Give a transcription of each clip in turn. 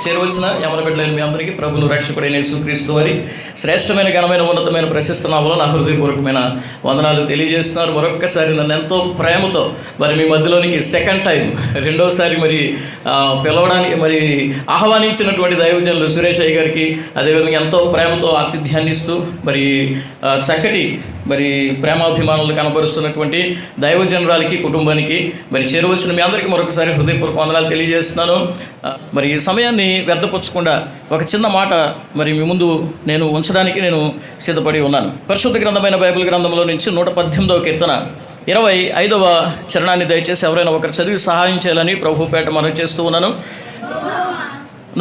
చేరవలసిన యమన బిడ్డలైన మీ అందరికీ ప్రభువును రక్షకుడైన యేసుక్రీస్తు వారి శ్రేష్టమైన ఘనమైన ఉన్నతమైన ప్రశస్త నామములో నా హృదయపూర్వకమైన వందనాలు తెలియజేస్తున్నారు. మరొక్కసారి నన్ను ఎంతో ప్రేమతో మరి మీ మధ్యలోనికి సెకండ్ టైం రెండోసారి మరి పిలవడానికి మరి ఆహ్వానించినటువంటి దైవజనులు సురేష్ అయ్య గారికి, అదేవిధంగా ఎంతో ప్రేమతో ఆతిథ్యాన్ని ఇస్తూ మరి చక్కటి మరి ప్రేమాభిమానులు కనబరుస్తున్నటువంటి దైవజనురాలకి, కుటుంబానికి మరి చేరవలసిన మీ అందరికీ మరొకసారి హృదయపూర్వక వందనాలు తెలియజేస్తున్నాను. మరి ఈ సమయాన్ని వ్యర్థపరచకుండా ఒక చిన్న మాట మరి మీ ముందు నేను ఉంచడానికి నేను సిద్ధపడి ఉన్నాను. పరిశుద్ధ గ్రంథమైన బైబిల్ గ్రంథంలో నుంచి 118వ కీర్తన 25వ చరణాన్ని దయచేసి ఎవరైనా ఒకరు చదివి సహాయం చేయాలని ప్రభుపేట మనం చేస్తూ ఉన్నాను.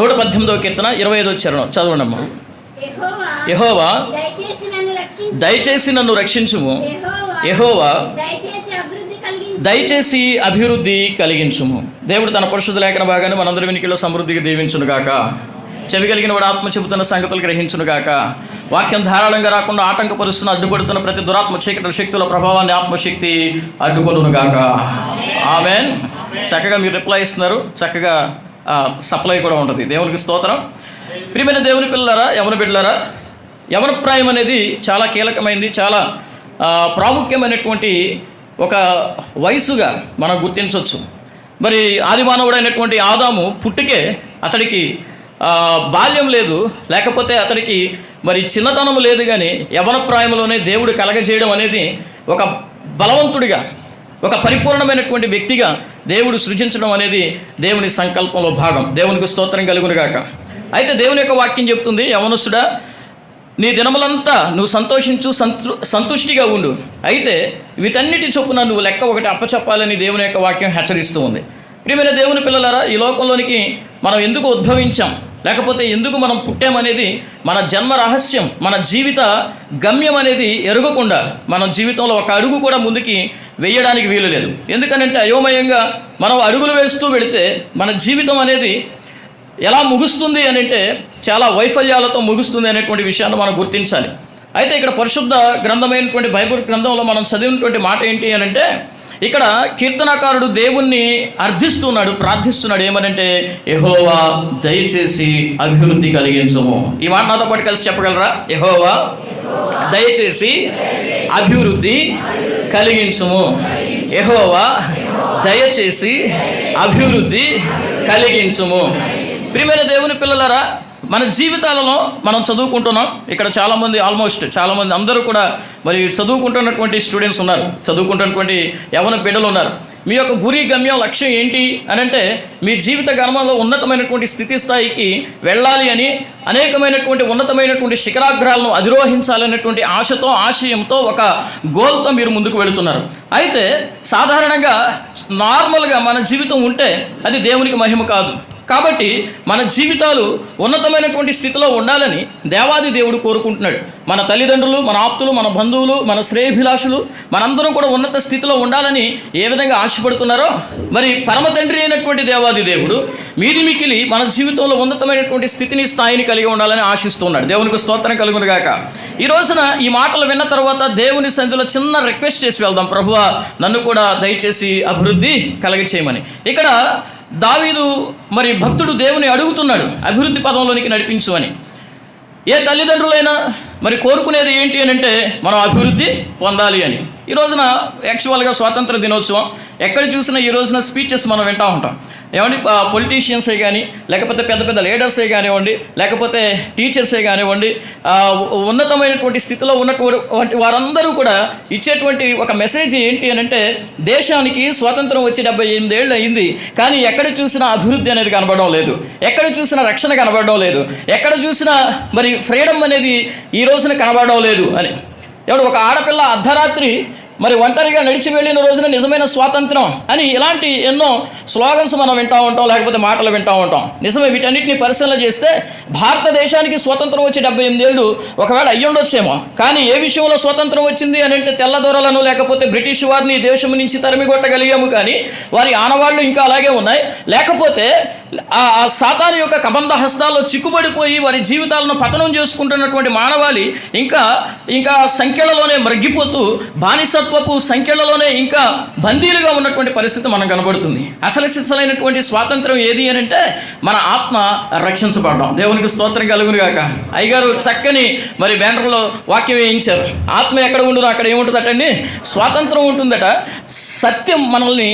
118వ కీర్తన 25వ చరణం చదవండమ్మా. యెహోవా దయచేసి నన్ను రక్షించుము, యెహోవా దయచేసి అభివృద్ధి కలిగించుము. దేవుడు తన పరిశుద్ధ లేఖన భాగాన్ని మనందరి వెనుకలో సమృద్ధిగా దీవించునుగాక. చెవి కలిగిన వాడు ఆత్మ చెబుతున్న సంగతులు గ్రహించునుగాక. వాక్యం ధారాళంగా రాకుండా ఆటంకపరుస్తున్న అడ్డుపడుతున్న ప్రతి దురాత్మ చీకటి శక్తుల ప్రభావాన్ని ఆత్మశక్తి అడ్డుకొనుగాక. ఆమేన్. చక్కగా మీరు రిప్లై ఇస్తున్నారు, చక్కగా సప్లై కూడా ఉంటుంది. దేవునికి స్తోత్రం. ప్రియమైన దేవుని పిల్లలారా, యవన బిడ్డలారా, యవన ప్రాయం అనేది చాలా కీలకమైనది, చాలా ప్రాముఖ్యమైనటువంటి ఒక వయసుగా మనం గుర్తించవచ్చు. మరి ఆది మానవుడైనటువంటి ఆదాము పుట్టుకే అతడికి బాల్యం లేదు, లేకపోతే అతడికి మరి చిన్నతనం లేదు, కానీ యవన ప్రాయంలోనే దేవుడు కలగజేయడం అనేది ఒక బలవంతుడిగా, ఒక పరిపూర్ణమైనటువంటి వ్యక్తిగా దేవుడు సృజించడం అనేది దేవుని సంకల్పంలో భాగం. దేవునికి స్తోత్రం కలుగునుగాక. అయితే దేవుని యొక్క వాక్యం చెప్తుంది, యవనస్తుడా నీ దినములంతా నువ్వు సంతోషించు, సంతుష్టిగా ఉండు. అయితే వీటన్నిటి చొప్పున నువ్వు లెక్క ఒకటి అప్పచెప్పాలని దేవుని యొక్క వాక్యం హెచ్చరిస్తూ ఉంది. ప్రియమైన దేవుని పిల్లలారా, ఈ లోకంలోనికి మనం ఎందుకు ఉద్భవించాం, లేకపోతే ఎందుకు మనం పుట్టామనేది మన జన్మ రహస్యం, మన జీవిత గమ్యం అనేది ఎరగకుండా మనం జీవితంలో ఒక అడుగు కూడా ముందుకి వేయడానికి వీలు లేదు. ఎందుకనంటే అయోమయంగా మనం అడుగులు వేస్తూ వెళితే మన జీవితం అనేది ఎలా ముగుస్తుంది అని అంటే చాలా వైఫల్యాలతో ముగుస్తుంది అనేటువంటి విషయాన్ని మనం గుర్తించాలి. అయితే ఇక్కడ పరిశుద్ధ గ్రంథమైనటువంటి బైబిల్ గ్రంథంలో మనం చదివినటువంటి మాట ఏంటి అని అంటే, ఇక్కడ కీర్తనాకారుడు దేవుణ్ణి అర్థిస్తున్నాడు, ప్రార్థిస్తున్నాడు. ఏమనంటే, యెహోవా దయచేసి అభివృద్ధి కలిగించుము. ఈ మాట నాతో పాటు కలిసి చెప్పగలరా? యెహోవా దయచేసి అభివృద్ధి కలిగించుము. యెహోవా దయచేసి అభివృద్ధి కలిగించుము. ప్రియమైన దేవుని పిల్లలారా, మన జీవితాలలో మనం చదువుకుంటున్నాం. ఇక్కడ చాలామంది అందరూ కూడా మరి చదువుకుంటున్నటువంటి స్టూడెంట్స్ ఉన్నారు, చదువుకుంటున్నటువంటి యవన బిడ్డలు ఉన్నారు. మీ యొక్క గురి, గమ్యం, లక్ష్యం ఏంటి అని అంటే, మీ జీవిత గమనంలో ఉన్నతమైనటువంటి స్థితి స్థాయికి వెళ్ళాలి అని, అనేకమైనటువంటి ఉన్నతమైనటువంటి శిఖరాగ్రాలను అధిరోహించాలనేటువంటి ఆశతో, ఆశయంతో, ఒక గోల్తో మీరు ముందుకు వెళుతున్నారు. అయితే సాధారణంగా నార్మల్గా మన జీవితం ఉంటే అది దేవునికి మహిమ కాదు. కాబట్టి మన జీవితాలు ఉన్నతమైనటువంటి స్థితిలో ఉండాలని దేవాది దేవుడు కోరుకుంటున్నాడు. మన తల్లిదండ్రులు, మన ఆప్తులు, మన బంధువులు, మన శ్రేయభిలాషులు మనందరం కూడా ఉన్నత స్థితిలో ఉండాలని ఏ విధంగా ఆశపడుతున్నారో, మరి పరమ తండ్రి అయినటువంటి దేవాది దేవుడు మీది మిక్కిలి మన జీవితంలో ఉన్నతమైనటువంటి స్థితిని, స్థాయిని కలిగి ఉండాలని ఆశిస్తున్నాడు. దేవునికి స్తోత్రం కలుగునుగాక. ఈ రోజున ఈ మాటలు విన్న తర్వాత దేవుని సన్నిధిలో చిన్న రిక్వెస్ట్ చేసి వెళ్దాం. ప్రభువా, నన్ను కూడా దయచేసి అభివృద్ధి కలగచేయమని. ఇక్కడ దావీదు మరి భక్తుడు దేవుని అడుగుతున్నాడు, అభివృద్ధి పదంలోనికి నడిపించు అని. ఏ తల్లిదండ్రులైనా మరి కోరుకునేది ఏంటి అని అంటే, మనం అభివృద్ధి పొందాలి అని. ఈ రోజున యాక్చువల్గా స్వాతంత్ర దినోత్సవం, ఎక్కడ చూసినా ఈ రోజున స్పీచెస్ మనం వింటూ ఉంటాం. ఏమండి, పొలిటీషియన్సే కానీ, లేకపోతే పెద్ద పెద్ద లీడర్సే కానివ్వండి, లేకపోతే టీచర్సే కానివ్వండి, ఉన్నతమైనటువంటి స్థితిలో ఉన్నటువంటి వారందరూ కూడా ఇచ్చేటువంటి ఒక మెసేజ్ ఏంటి అని అంటే, దేశానికి స్వాతంత్రం వచ్చి 78 ఏళ్ళు అయింది, కానీ ఎక్కడ చూసినా అభివృద్ధి అనేది కనబడడం లేదు, ఎక్కడ చూసినా రక్షణ కనబడడం లేదు, ఎక్కడ చూసినా మరి ఫ్రీడమ్ అనేది ఈ రోజున కనబడడం లేదు అని. ఒక ఆడపిల్ల అర్ధరాత్రి మరి ఒంటరిగా నడిచి వెళ్ళిన రోజున నిజమైన స్వాతంత్రం అని ఇలాంటి ఎన్నో స్లోగన్స్ మనం వింటూ ఉంటాం, లేకపోతే మాటలు వింటూ ఉంటాం. నిజమే, వీటన్నిటిని పరిశీలన చేస్తే భారతదేశానికి స్వతంత్రం వచ్చి 78 ఏళ్ళు ఒకవేళ అయ్యుండొచ్చేమో. కానీ ఏ విషయంలో స్వతంత్రం వచ్చింది అని అంటే, తెల్లదొరలను లేకపోతే బ్రిటిష్ వారిని దేశం నుంచి తరిమిగొట్టగలిగాము, కానీ వారి ఆనవాళ్ళు ఇంకా అలాగే ఉన్నాయి. లేకపోతే ఆ సాతాను యొక్క కబంధ హస్తాల్లో చిక్కుబడిపోయి వారి జీవితాలను పతనం చేసుకుంటున్నటువంటి మానవాళి ఇంకా సంఖ్యలలోనే మగ్గిపోతూ బానిసత్వం బానిసత్వపు సంఖ్యలలోనే ఇంకా బందీలుగా ఉన్నటువంటి పరిస్థితి మనకు కనబడుతుంది. అసలైనటువంటి స్వాతంత్రం ఏది అని అంటే మన ఆత్మ రక్షించబడడం. దేవునికి స్తోత్రం కలుగును గాక. అయ్యగారు చక్కని మరి బ్యానర్లో వాక్యం వేయించారు. ఆత్మ ఎక్కడ ఉంటుందో అక్కడ ఏముంటుందటండి? స్వాతంత్రం ఉంటుందట. సత్యం మనల్ని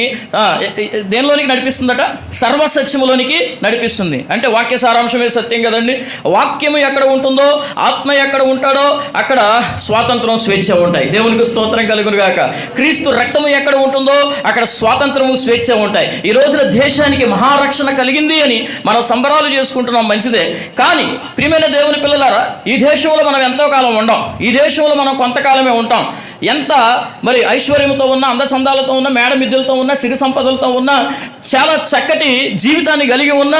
దేనిలోనికి నడిపిస్తుందట? సర్వసత్యములోనికి నడిపిస్తుంది. అంటే వాక్య సారాంశమే సత్యం కదండి. వాక్యము ఎక్కడ ఉంటుందో, ఆత్మ ఎక్కడ ఉంటాడో అక్కడ స్వాతంత్రం, స్వేచ్ఛ ఉంటాయి. దేవునికి స్తోత్రం కలుగును గాక. క్రీస్తు రక్తము ఎక్కడ ఉంటుందో అక్కడ స్వాతంత్రము, స్వేచ్ఛ ఉంటాయి. ఈ రోజున దేశానికి మహారక్షణ కలిగింది అని మనం సంబరాలు చేసుకుంటున్నాం, మంచిదే. కానీ ప్రియమైన దేవుని పిల్లలారా, ఈ దేశంలో మనం ఎంతో కాలం ఉండం. ఈ దేశంలో మనం కొంతకాలమే ఉంటాం. ఎంత మరి ఐశ్వర్యంతో ఉన్న, అందచందాలతో ఉన్న, మేడ మిద్దెలతో ఉన్న, సిరి సంపదలతో ఉన్న, చాలా చక్కటి జీవితాన్ని కలిగి ఉన్న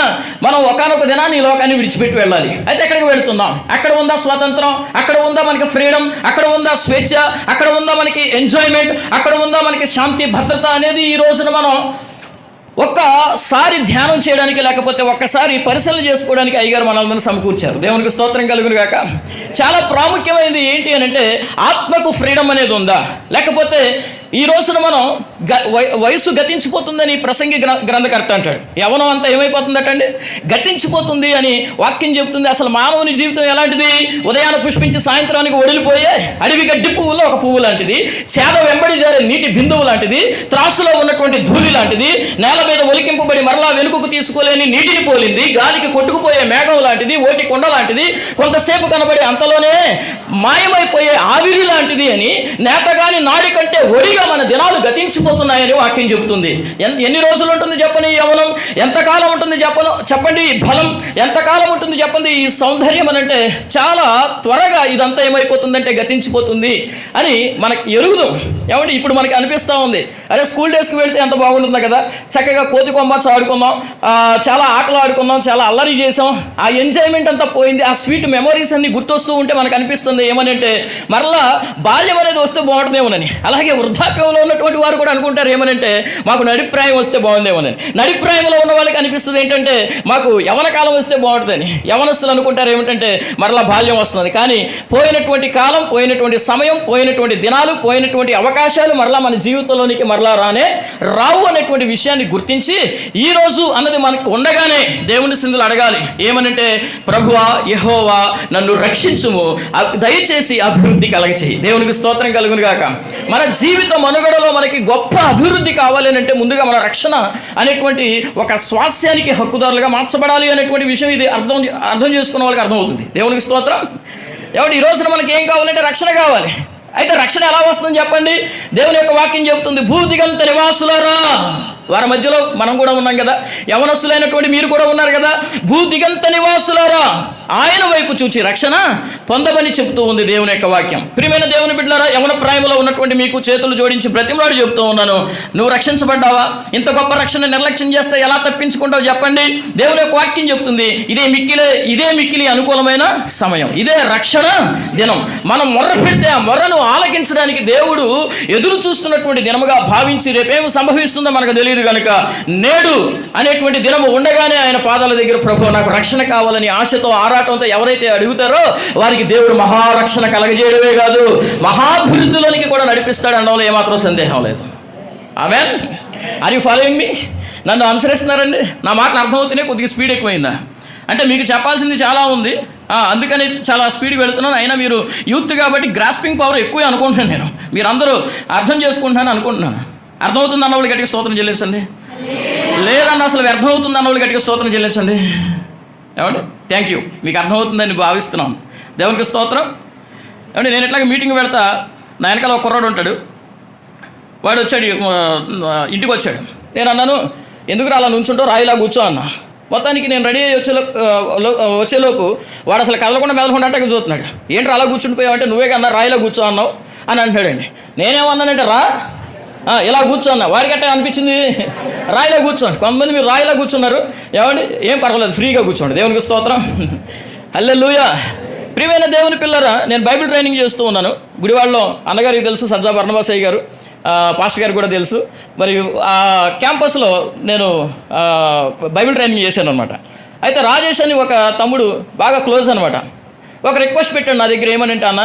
మనం ఒకానొక దినాన్ని ఈ లోకాన్ని విడిచిపెట్టి వెళ్ళాలి. అయితే ఎక్కడికి వెళుతున్నాం? అక్కడ ఉందా స్వాతంత్రం? అక్కడ ఉందా మనకి ఫ్రీడమ్? అక్కడ ఉందా స్వేచ్ఛ? అక్కడ ఉందా మనకి ఎంజాయ్మెంట్? అక్కడ ఉందా మనకి శాంతి, భద్రత అనేది ఈ రోజున మనం ఒక్కసారి ధ్యానం చేయడానికి, లేకపోతే ఒక్కసారి పరిశీలన చేసుకోవడానికి అయ్యగారు మనల్ని సమకూర్చారు. దేవునికి స్తోత్రం కలుగును గాక. చాలా ప్రాముఖ్యమైనది ఏంటి అని అంటే, ఆత్మకు ఫ్రీడమ్ అనేది ఉందా? లేకపోతే ఈ రోజున మనం వయసు గతించిపోతుందని ప్రసంగి గ్రంథకర్త అంటాడు. యవ్వనం అంతా ఏమైపోతుందటండి? గతించిపోతుంది అని వాక్యం చెబుతుంది. అసలు మానవుని జీవితం ఎలాంటిది? ఉదయాన్ని పుష్పించి సాయంత్రానికి ఒడిలిపోయే అడవి గడ్డి పువ్వులో ఒక పువ్వు లాంటిది, చేద వెంబడి జారే నీటి బిందువు లాంటిది, త్రాసులో ఉన్నటువంటి ధూళి లాంటిది, నేల మీద ఒలికింపబడి మరలా వెనుకకు తీసుకోలేని నీటిని పోలింది, గాలికి కొట్టుకుపోయే మేఘం లాంటిది, ఓటి కొండ లాంటిది, కొంతసేపు కనబడి అంతలోనే మాయమైపోయే ఆవిరి లాంటిది అని, నేతగాని నాడి కంటే ఒడిగా మన దినాలు గతించిపోతున్నాయని వాక్యం చెబుతుంది. ఎన్ని రోజులు ఉంటుంది చెప్పండి ఈ యవ్వనం? ఎంతకాలం ఉంటుంది చెప్పండి ఈ బలం? ఎంతకాలం ఉంటుంది చెప్పండి ఈ సౌందర్యం? అని అంటే చాలా త్వరగా ఇదంతా ఏమైపోతుందంటే గతించిపోతుంది అని మనకి ఎరుగుదాం. ఏమంటే ఇప్పుడు మనకి అనిపిస్తూ ఉంది, అరే స్కూల్ డేస్కి వెళ్తే ఎంత బాగుంటుందో కదా, చక్కగా కోతి కొమ్మచ్చు ఆడుకున్నాం, చాలా ఆటలు ఆడుకున్నాం, చాలా అల్లరి చేసాం, ఆ ఎంజాయ్మెంట్ అంతా పోయింది. ఆ స్వీట్ మెమరీస్ అన్ని గుర్తొస్తూ ఉంటే మనకు అనిపిస్తుంది ఏమని అంటే, మరలా బాల్యం అనేది వస్తే బాగుంటుందేమోనని. అలాగే వృద్ధాప్యంలో ఉన్నటువంటి వారు కూడా అనుకుంటారు ఏమనంటే, మాకు నడిప్రాయం వస్తే బాగుందేమోనని. నడిప్రాయంలో ఉన్న వాళ్ళకి అనిపిస్తుంది ఏంటంటే, మాకు యవన కాలం వస్తే బాగుంటుందని. యవనస్తులు అనుకుంటారు ఏమిటంటే మరలా బాల్యం వస్తుంది. కానీ పోయినటువంటి కాలం, పోయినటువంటి సమయం, పోయినటువంటి దినాలు, పోయినటువంటి అవకాశాలు మరలా మన జీవితంలోనికి మరలా రావు అనేటువంటి విషయాన్ని గుర్తించి ఈ రోజు అన్నది మనకు ఉండగానే దేవుని సన్నిధిలో అడగాలి. ఏమనంటే, ప్రభువా యెహోవా నన్ను రక్షించుము, దయచేసి అభివృద్ధి కలగచేయి. దేవునికి స్తోత్రం కలుగును గాక. మన జీవిత మనుగడలో మనకి గొప్ప అభివృద్ధి కావాలి అంటే ముందుగా మన రక్షణ అనేటువంటి ఒక స్వాస్యానికి హక్కుదారులుగా మార్చబడాలి అనేటువంటి విషయం ఇది అర్థం చేసుకున్న వాళ్ళకి అర్థమవుతుంది. దేవునికి స్తోత్రం. ఈ రోజున మనకి ఏం కావాలంటే రక్షణ కావాలి. అయితే రక్షణ ఎలా వస్తుందని చెప్పండి? దేవుని యొక్క వాక్యం చెబుతుంది, భూదిగంత నివాసులారా. వారి మధ్యలో మనం కూడా ఉన్నాం కదా, యవనస్తులైనటువంటి మీరు కూడా ఉన్నారు కదా. భూదిగంత నివాసులారా, ఆయన వైపు చూచి రక్షణ పొందమని చెబుతూ ఉంది దేవుని యొక్క వాక్యం. ప్రియమైన దేవుని బిడ్డలారా, యవన ప్రాయంలో ఉన్నటువంటి మీకు చేతులు జోడించి బ్రతిమలాడి చెబుతూ ఉన్నాను, నువ్వు రక్షించబడ్డావా? ఇంత గొప్ప రక్షణ నిర్లక్ష్యం చేస్తే ఎలా తప్పించుకుంటావు చెప్పండి? దేవుని యొక్క వాక్యం చెబుతుంది, ఇదే మిక్కిలి అనుకూలమైన సమయం, ఇదే రక్షణ దినం. మనం మొర్ర పెడితే ఆ మొర్రను ఆలకించడానికి దేవుడు ఎదురు చూస్తున్నటువంటి దినముగా భావించి, రేపేమి సంభవిస్తుందో మనకు తెలియదు కనుక నేడు అనేటువంటి దినము ఉండగానే ఆయన పాదాల దగ్గర, ప్రభు నాకు రక్షణ కావాలని ఆశతో ఆరాటంతో ఎవరైతే అడుగుతారో వారికి దేవుడు మహారక్షణ కలగజేయడమే కాదు, మహాభివృద్ధిలోనికి కూడా నడిపిస్తాడు అనడంలో ఏమాత్రం సందేహం లేదు. ఆమేన్. ఆర్ యు ఫాలోయింగ్ మీ? నన్ను అనుసరిస్తున్నారండి? నా మాటలు అర్థమవుతూనే కొద్దిగా స్పీడ్ ఎక్కువైందా అంటే? మీకు చెప్పాల్సింది చాలా ఉంది, అందుకని చాలా స్పీడ్గా వెళుతున్నాను. అయినా మీరు యూత్ కాబట్టి గ్రాస్పింగ్ పవర్ ఎక్కువ అనుకుంటున్నాను నేను. మీరు అందరూ అర్థం చేసుకుంటున్నాను అనుకుంటున్నాను. అర్థమవుతుంది అన్న వాళ్ళు గట్టిగా స్తోత్రం చెల్లించండి. లేదన్న అసలు అర్థమవుతుంది అన్న వాళ్ళు గట్టిగా స్తోత్రం చెల్లించండి. ఏమండి? Thank you. మీకు అర్థమవుతుందని భావిస్తున్నాను. దేవునికి స్తోత్రం. ఏమండి, నేను ఎట్లాగ మీటింగ్ వెళ్తా, నా వెనకాల ఒక కుర్రాడు ఉంటాడు. వాడు వచ్చాడు, ఇంటికి వచ్చాడు. నేను అన్నాను, ఎందుకు అలా నుంచుంటో రాయిలా కూర్చో అన్నా. మొత్తానికి నేను రెడీ అయ్యి వచ్చేలోపు వాడు అసలు కదలకుండా మెదలకుండా అట్టగా చూస్తున్నాడు. ఏంటి అలా కూర్చుండిపోయావు అంటే, నువ్వే కన్నా రాయిలా కూర్చో అన్నావు అని అంటాడండి. నేనేమన్నానంటే, ఇలా కూర్చోన్నా. వాడికి అట్టే అనిపించింది రాయిలా కూర్చోండి. కొంతమంది మీరు రాయిలా కూర్చున్నారు, ఏమండి ఏం పర్వాలేదు, ఫ్రీగా కూర్చోండి. దేవునికి స్తోత్రం. హల్లెలూయా. ప్రియమైన దేవుని పిల్లరా, నేను బైబిల్ ట్రైనింగ్ చేస్తూ ఉన్నాను. గుడివాడలో అన్నగారికి తెలుసు, సజ్జా బర్నబాసయ్య గారు, పాస్టర్ గారు కూడా తెలుసు. మరి ఆ క్యాంపస్లో నేను బైబిల్ ట్రైనింగ్ చేశాను అనమాట. అయితే రాజేష్ అని ఒక తమ్ముడు బాగా క్లోజ్ అనమాట. ఒక రిక్వెస్ట్ పెట్టాడు నా దగ్గర, ఏమనంటే, అన్న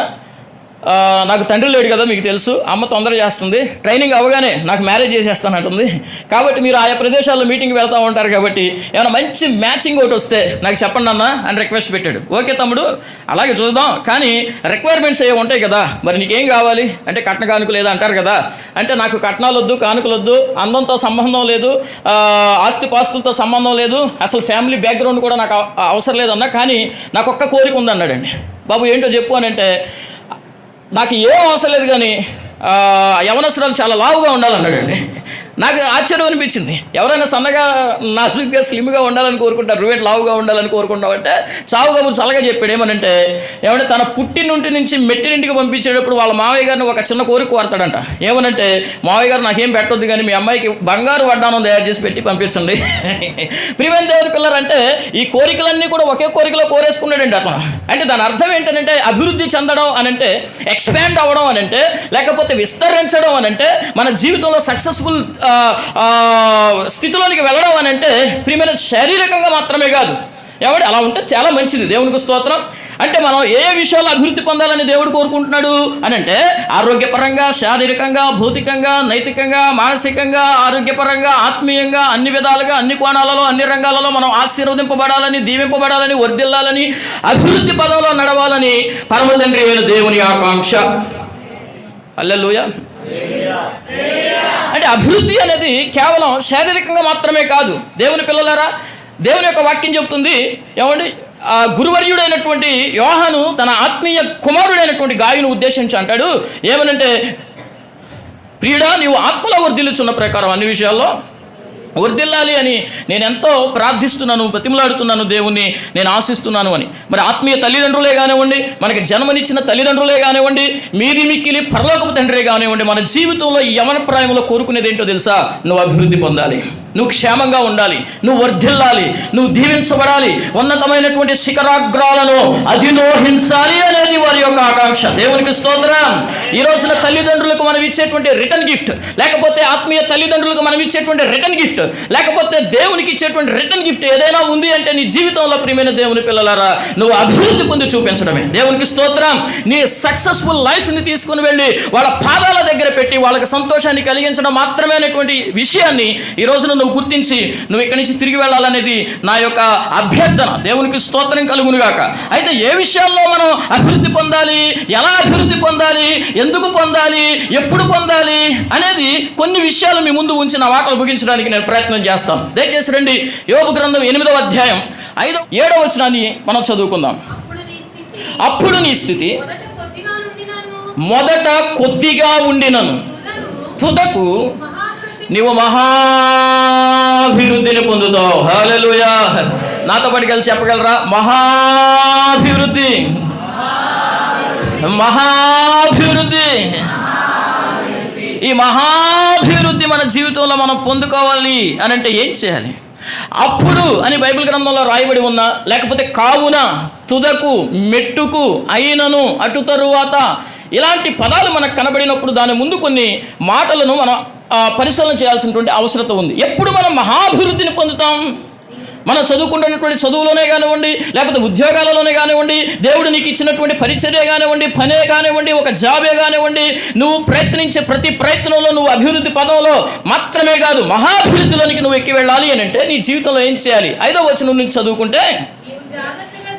నాకు తండ్రి లేడు కదా, మీకు తెలుసు. అమ్మ తొందర చేస్తుంది, ట్రైనింగ్ అవ్వగానే నాకు మ్యారేజ్ చేసేస్తానంటుంది. కాబట్టి మీరు ఆయా ప్రదేశాల్లో మీటింగ్ వెళ్తూ ఉంటారు కాబట్టి ఏమైనా మంచి మ్యాచింగ్ ఒకటి వస్తే నాకు చెప్పండి అన్న అని రిక్వెస్ట్ పెట్టాడు. ఓకే తమ్ముడు, అలాగే చూద్దాం, కానీ రిక్వైర్మెంట్స్ ఏమి ఉంటాయి కదా, మరి నీకేం కావాలి అంటే కట్న కానుక లేదా అంటారు కదా. అంటే నాకు కట్నాలు వద్దు, కానుకలు వద్దు, అందంతో సంబంధం లేదు, ఆస్తిపాస్తులతో సంబంధం లేదు, అసలు ఫ్యామిలీ బ్యాక్గ్రౌండ్ కూడా నాకు అవసరం లేదన్నా, కానీ నాకు ఒక్క కోరిక ఉందన్నాడండి. బాబు ఏంటో చెప్పు అని అంటే, నాకు ఏం అవసరం లేదు కానీ యవనస్తురాలు చాలా లావుగా ఉండాలన్నాడండి. నాకు ఆశ్చర్యం అనిపించింది. ఎవరైనా సన్నగా నాసుగా స్లిమ్గా ఉండాలని కోరుకుంటారు, నువ్వేంటి లావుగా ఉండాలని కోరుకుంటావు అంటే చావుగా చల్లగా చెప్పాడు. ఏమంటే తన పుట్టినుంటి నుంచి మెట్టినింటికి పంపించేటప్పుడు వాళ్ళ మావయ్య గారిని ఒక చిన్న కోరిక కోరతాడంట. ఏమనంటే, మావయ్య గారు నాకేం పెట్టొద్దు కానీ మీ అమ్మాయికి బంగారు వడ్డానం తయారు చేసి పెట్టి పంపించండి. ప్రియమైన దేవుని పిల్లలంటే ఈ కోరికలన్నీ కూడా ఒకే కోరికలో కోరేసుకున్నాడండి అతను. అంటే దాని అర్థం ఏంటంటే అభివృద్ధి చెందడం అనంటే, ఎక్స్పాండ్ అవ్వడం అనంటే, లేకపోతే విస్తరించడం అనంటే, మన జీవితంలో సక్సెస్ఫుల్ స్థితిలోనికి వెళ్ళడం అని అంటే ప్రియమైన శారీరకంగా మాత్రమే కాదు. ఏమంటే అలా ఉంటే చాలా మంచిది, దేవునికి స్తోత్రం. అంటే మనం ఏ విషయాల్లో అభివృద్ధి పొందాలని దేవుడు కోరుకుంటున్నాడు అని అంటే, ఆరోగ్యపరంగా, శారీరకంగా, భౌతికంగా, నైతికంగా, మానసికంగా, ఆరోగ్యపరంగా, ఆత్మీయంగా, అన్ని విధాలుగా, అన్ని కోణాలలో, అన్ని రంగాలలో మనం ఆశీర్వదింపబడాలని, దీవింపబడాలని, వర్ధిల్లాలని, అభివృద్ధి పదంలో నడవాలని పరమ తండ్రి అయిన దేవుని ఆకాంక్ష. హల్లెలూయా. అంటే అభివృద్ధి అనేది కేవలం శారీరకంగా మాత్రమే కాదు. దేవుని పిల్లలారా, దేవుని యొక్క వాక్యం చెబుతుంది. ఏమండి, గురువర్యుడైనటువంటి యోహాను తన ఆత్మీయ కుమారుడైనటువంటి గాయును ఉద్దేశించి అంటాడు. ఏమనంటే, ప్రియుడా, నీవు ఆత్మలో వర్ధిల్లుచున్న ప్రకారం అన్ని విషయాల్లో వర్ధిల్లాలి అని నేను ఎంతో ప్రార్థిస్తున్నాను, బతిమలాడుతున్నాను దేవుణ్ణి, నేను ఆశిస్తున్నాను అని. మరి ఆత్మీయ తల్లిదండ్రులే కానివ్వండి, మనకి జన్మనిచ్చిన తల్లిదండ్రులే కానివ్వండి, మీది మిక్కిలి పరలోకపు తండ్రే కానివ్వండి, మన జీవితంలో యవన ప్రాయంలో కోరుకునేది ఏంటో తెలుసా? నువ్వు అభివృద్ధి పొందాలి, నువ్వు క్షేమంగా ఉండాలి, నువ్వు వర్ధిల్లాలి, నువ్వు దీవించబడాలి, ఉన్నతమైనటువంటి శిఖరాగ్రాలను అధిరోహించాలి అనేది వారి యొక్క ఆకాంక్ష. దేవునికి స్తోత్రం. ఈ రోజున తల్లిదండ్రులకు మనం ఇచ్చేటువంటి రిటర్న్ గిఫ్ట్, లేకపోతే ఆత్మీయ తల్లిదండ్రులకు మనం ఇచ్చేటువంటి రిటర్న్ గిఫ్ట్, లేకపోతే దేవునికి ఇచ్చేటువంటి రిటర్న్ గిఫ్ట్ ఏదైనా ఉంది అంటే నీ జీవితంలో ప్రియమైన దేవుని పిల్లలారా, నువ్వు అభివృద్ధి పొంది చూపించడమే. దేవునికి స్తోత్రం. నీ సక్సెస్ఫుల్ లైఫ్ని తీసుకుని వెళ్ళి వాళ్ళ పాదాల దగ్గర పెట్టి వాళ్ళకి సంతోషాన్ని కలిగించడం మాత్రమే అనేటువంటి విషయాన్ని ఈ రోజున నువ్వు గుర్తించి నువ్వు ఇక్కడి నుంచి తిరిగి వెళ్ళాలనేది నా యొక్క అభ్యర్థన. దేవునికి స్తోత్రం కలుగునుగాక. అయితే ఏ విషయాల్లో మనం అభివృద్ధి పొందాలి, ఎలా అభివృద్ధి పొందాలి, ఎందుకు పొందాలి, ఎప్పుడు పొందాలి అనేది కొన్ని విషయాలు మీ ముందు ఉంచి నా మాటలు ముగించడానికి నేను ప్రయత్నం చేస్తాను. దయచేసి రండి, యోబు గ్రంథం 8వ అధ్యాయం 5-7 వచనాన్ని మనం చదువుకుందాం. అప్పుడు నీ స్థితి మొదట కొద్దిగా ఉండినను తుదకు నీవు మహాభివృద్ధిని పొందుతావు. హల్లెలూయా. నాతో పాటుకెళ్ళి చెప్పగలరా? మహాభివృద్ధి, మహాభివృద్ధి. ఈ మహాభివృద్ధి మన జీవితంలో మనం పొందుకోవాలి అని అంటే ఏం చేయాలి? అప్పుడు అని బైబిల్ గ్రంథంలో రాయబడి ఉన్నా, లేకపోతే కావున, తుదకు, మెట్టుకు, అయినను, అటు తరువాత, ఇలాంటి పదాలు మనకు కనబడినప్పుడు దాని ముందు కొన్ని మాటలను మనం పరిశీలన చేయాల్సినటువంటి అవసరత ఉంది. ఎప్పుడు మనం మహాభివృద్ధిని పొందుతాం? మనం చదువుకుంటున్నటువంటి చదువులోనే కానివ్వండి, లేకపోతే ఉద్యోగాలలోనే కానివ్వండి, దేవుడు నీకు ఇచ్చినటువంటి పరిచర్య కానివ్వండి, పనే కానివ్వండి, ఒక జాబే కానివ్వండి, నువ్వు ప్రయత్నించే ప్రతి ప్రయత్నంలో నువ్వు అభివృద్ధి పదంలో మాత్రమే కాదు, మహాభివృద్ధిలోనికి నువ్వు ఎక్కి వెళ్ళాలి అని అంటే నీ జీవితంలో ఏం చేయాలి? 5వ వచనం నుంచి చదువుకుంటే,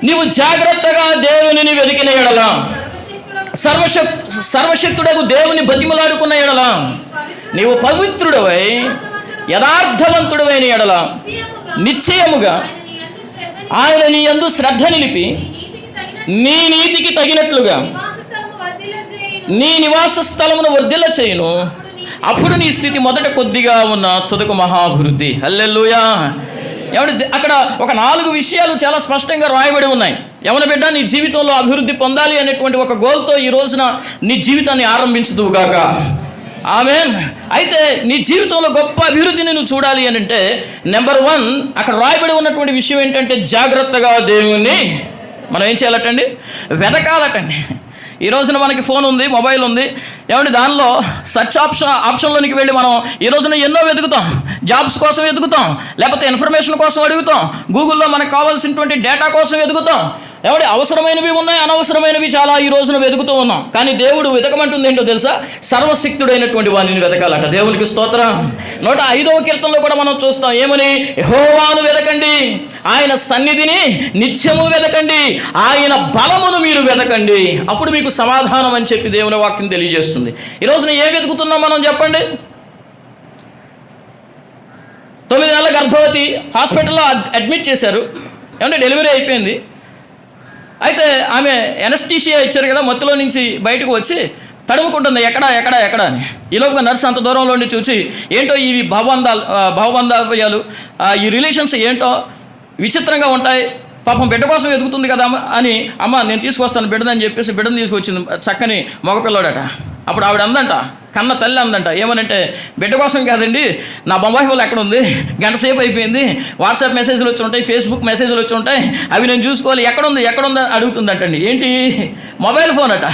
నీవు జాగ్రత్తగా దేవునిని వెతికిన ఎడల, సర్వశక్తుడకు దేవుని బతిమలాడుకున్న ఎడల, నీవు పవిత్రుడవై యథార్థవంతుడవైన ఎడల నిశ్చయముగా ఆయన నీ యందు శ్రద్ధ నిలిపి నీ నీతికి తగినట్లుగా నీ నివాస స్థలమును వర్ధిల్ల చేయును. అప్పుడు నీ స్థితి మొదట కొద్దిగా ఉన్న తుదకు మహాభివృద్ధి. హల్లెలూయా. ఏమంటే అక్కడ ఒక 4 విషయాలు చాలా స్పష్టంగా రాయబడి ఉన్నాయి. యవన బిడ్డ, నీ జీవితంలో అభివృద్ధి పొందాలి అనేటువంటి ఒక గోల్తో ఈ రోజున నీ జీవితాన్ని ఆరంభించుదువుగాక. ఆమేన్. అయితే నీ జీవితంలో గొప్ప అభివృద్ధిని నువ్వు చూడాలి అని అంటే నెంబర్ 1 అక్కడ రాయబడి ఉన్నటువంటి విషయం ఏంటంటే, జాగ్రత్తగా దేవుణ్ణి మనం ఏం చేయాలటండి? వెతకాలటండి. ఈ రోజున మనకి ఫోన్ ఉంది, మొబైల్ ఉంది, ఏమంటే దానిలో సెర్చ్ ఆప్షన్లోనికి వెళ్ళి మనం ఈ రోజున ఎన్నో వెతుకుతాం. జాబ్స్ కోసం వెతుకుతాం, లేకపోతే ఇన్ఫర్మేషన్ కోసం అడుగుతాం, గూగుల్లో మనకు కావాల్సినటువంటి డేటా కోసం వెతుకుతాం. ఏమంటే అవసరమైనవి ఉన్నాయి, అనవసరమైనవి చాలా ఈ రోజున వెతుకుతూ ఉన్నాం. కానీ దేవుడు వెతకమంటుంది ఏంటో తెలుసా? సర్వశక్తుడైనటువంటి వారిని వెతకాలట. దేవునికి స్తోత్రం. 105వ కీర్తనలో కూడా మనం చూస్తాం ఏమని? యెహోవాను వెతకండి, ఆయన సన్నిధిని నిత్యము వెతకండి, ఆయన బలమును మీరు వెతకండి, అప్పుడు మీకు సమాధానం అని చెప్పి దేవుని వాక్యం తెలియజేస్తుంది. ఈ రోజున ఏం వెతుకుతున్నాం మనం చెప్పండి? 9 నెలల గర్భవతి హాస్పిటల్లో అడ్మిట్ చేశారు. ఏమంటే డెలివరీ అయిపోయింది. అయితే ఆమె ఎనస్థీషియా ఇచ్చారు కదా, మత్తులో నుంచి బయటకు వచ్చి తడుముకుంటుంది ఎక్కడ అని. ఈలోపుగా నర్సు అంత దూరంలో ఉండి చూసి ఏంటో ఇవి భావబంధాలు ఈ రిలేషన్స్ ఏంటో విచిత్రంగా ఉంటాయి, పాపం బిడ్డ కోసం ఎదుగుతుంది కదా అని, అమ్మ నేను తీసుకొస్తాను బిడ్డదని చెప్పేసి బిడ్డను తీసుకొచ్చింది. చక్కని మగపిల్లాడట. అప్పుడు ఆవిడ అందంట, కన్న తల్లి అందంట, ఏమనంటే బిడ్డ కోసం కాదండి, నా బొంబాయి వాళ్ళు ఎక్కడ ఉంది, గంట సేపు అయిపోయింది, వాట్సాప్ మెసేజ్లు వచ్చి ఉంటాయి, ఫేస్బుక్ మెసేజ్లు వచ్చి ఉంటాయి, అవి నేను చూసుకోవాలి, ఎక్కడుంది అడుగుతుందంటండి. ఏంటి? మొబైల్ ఫోన్ అట.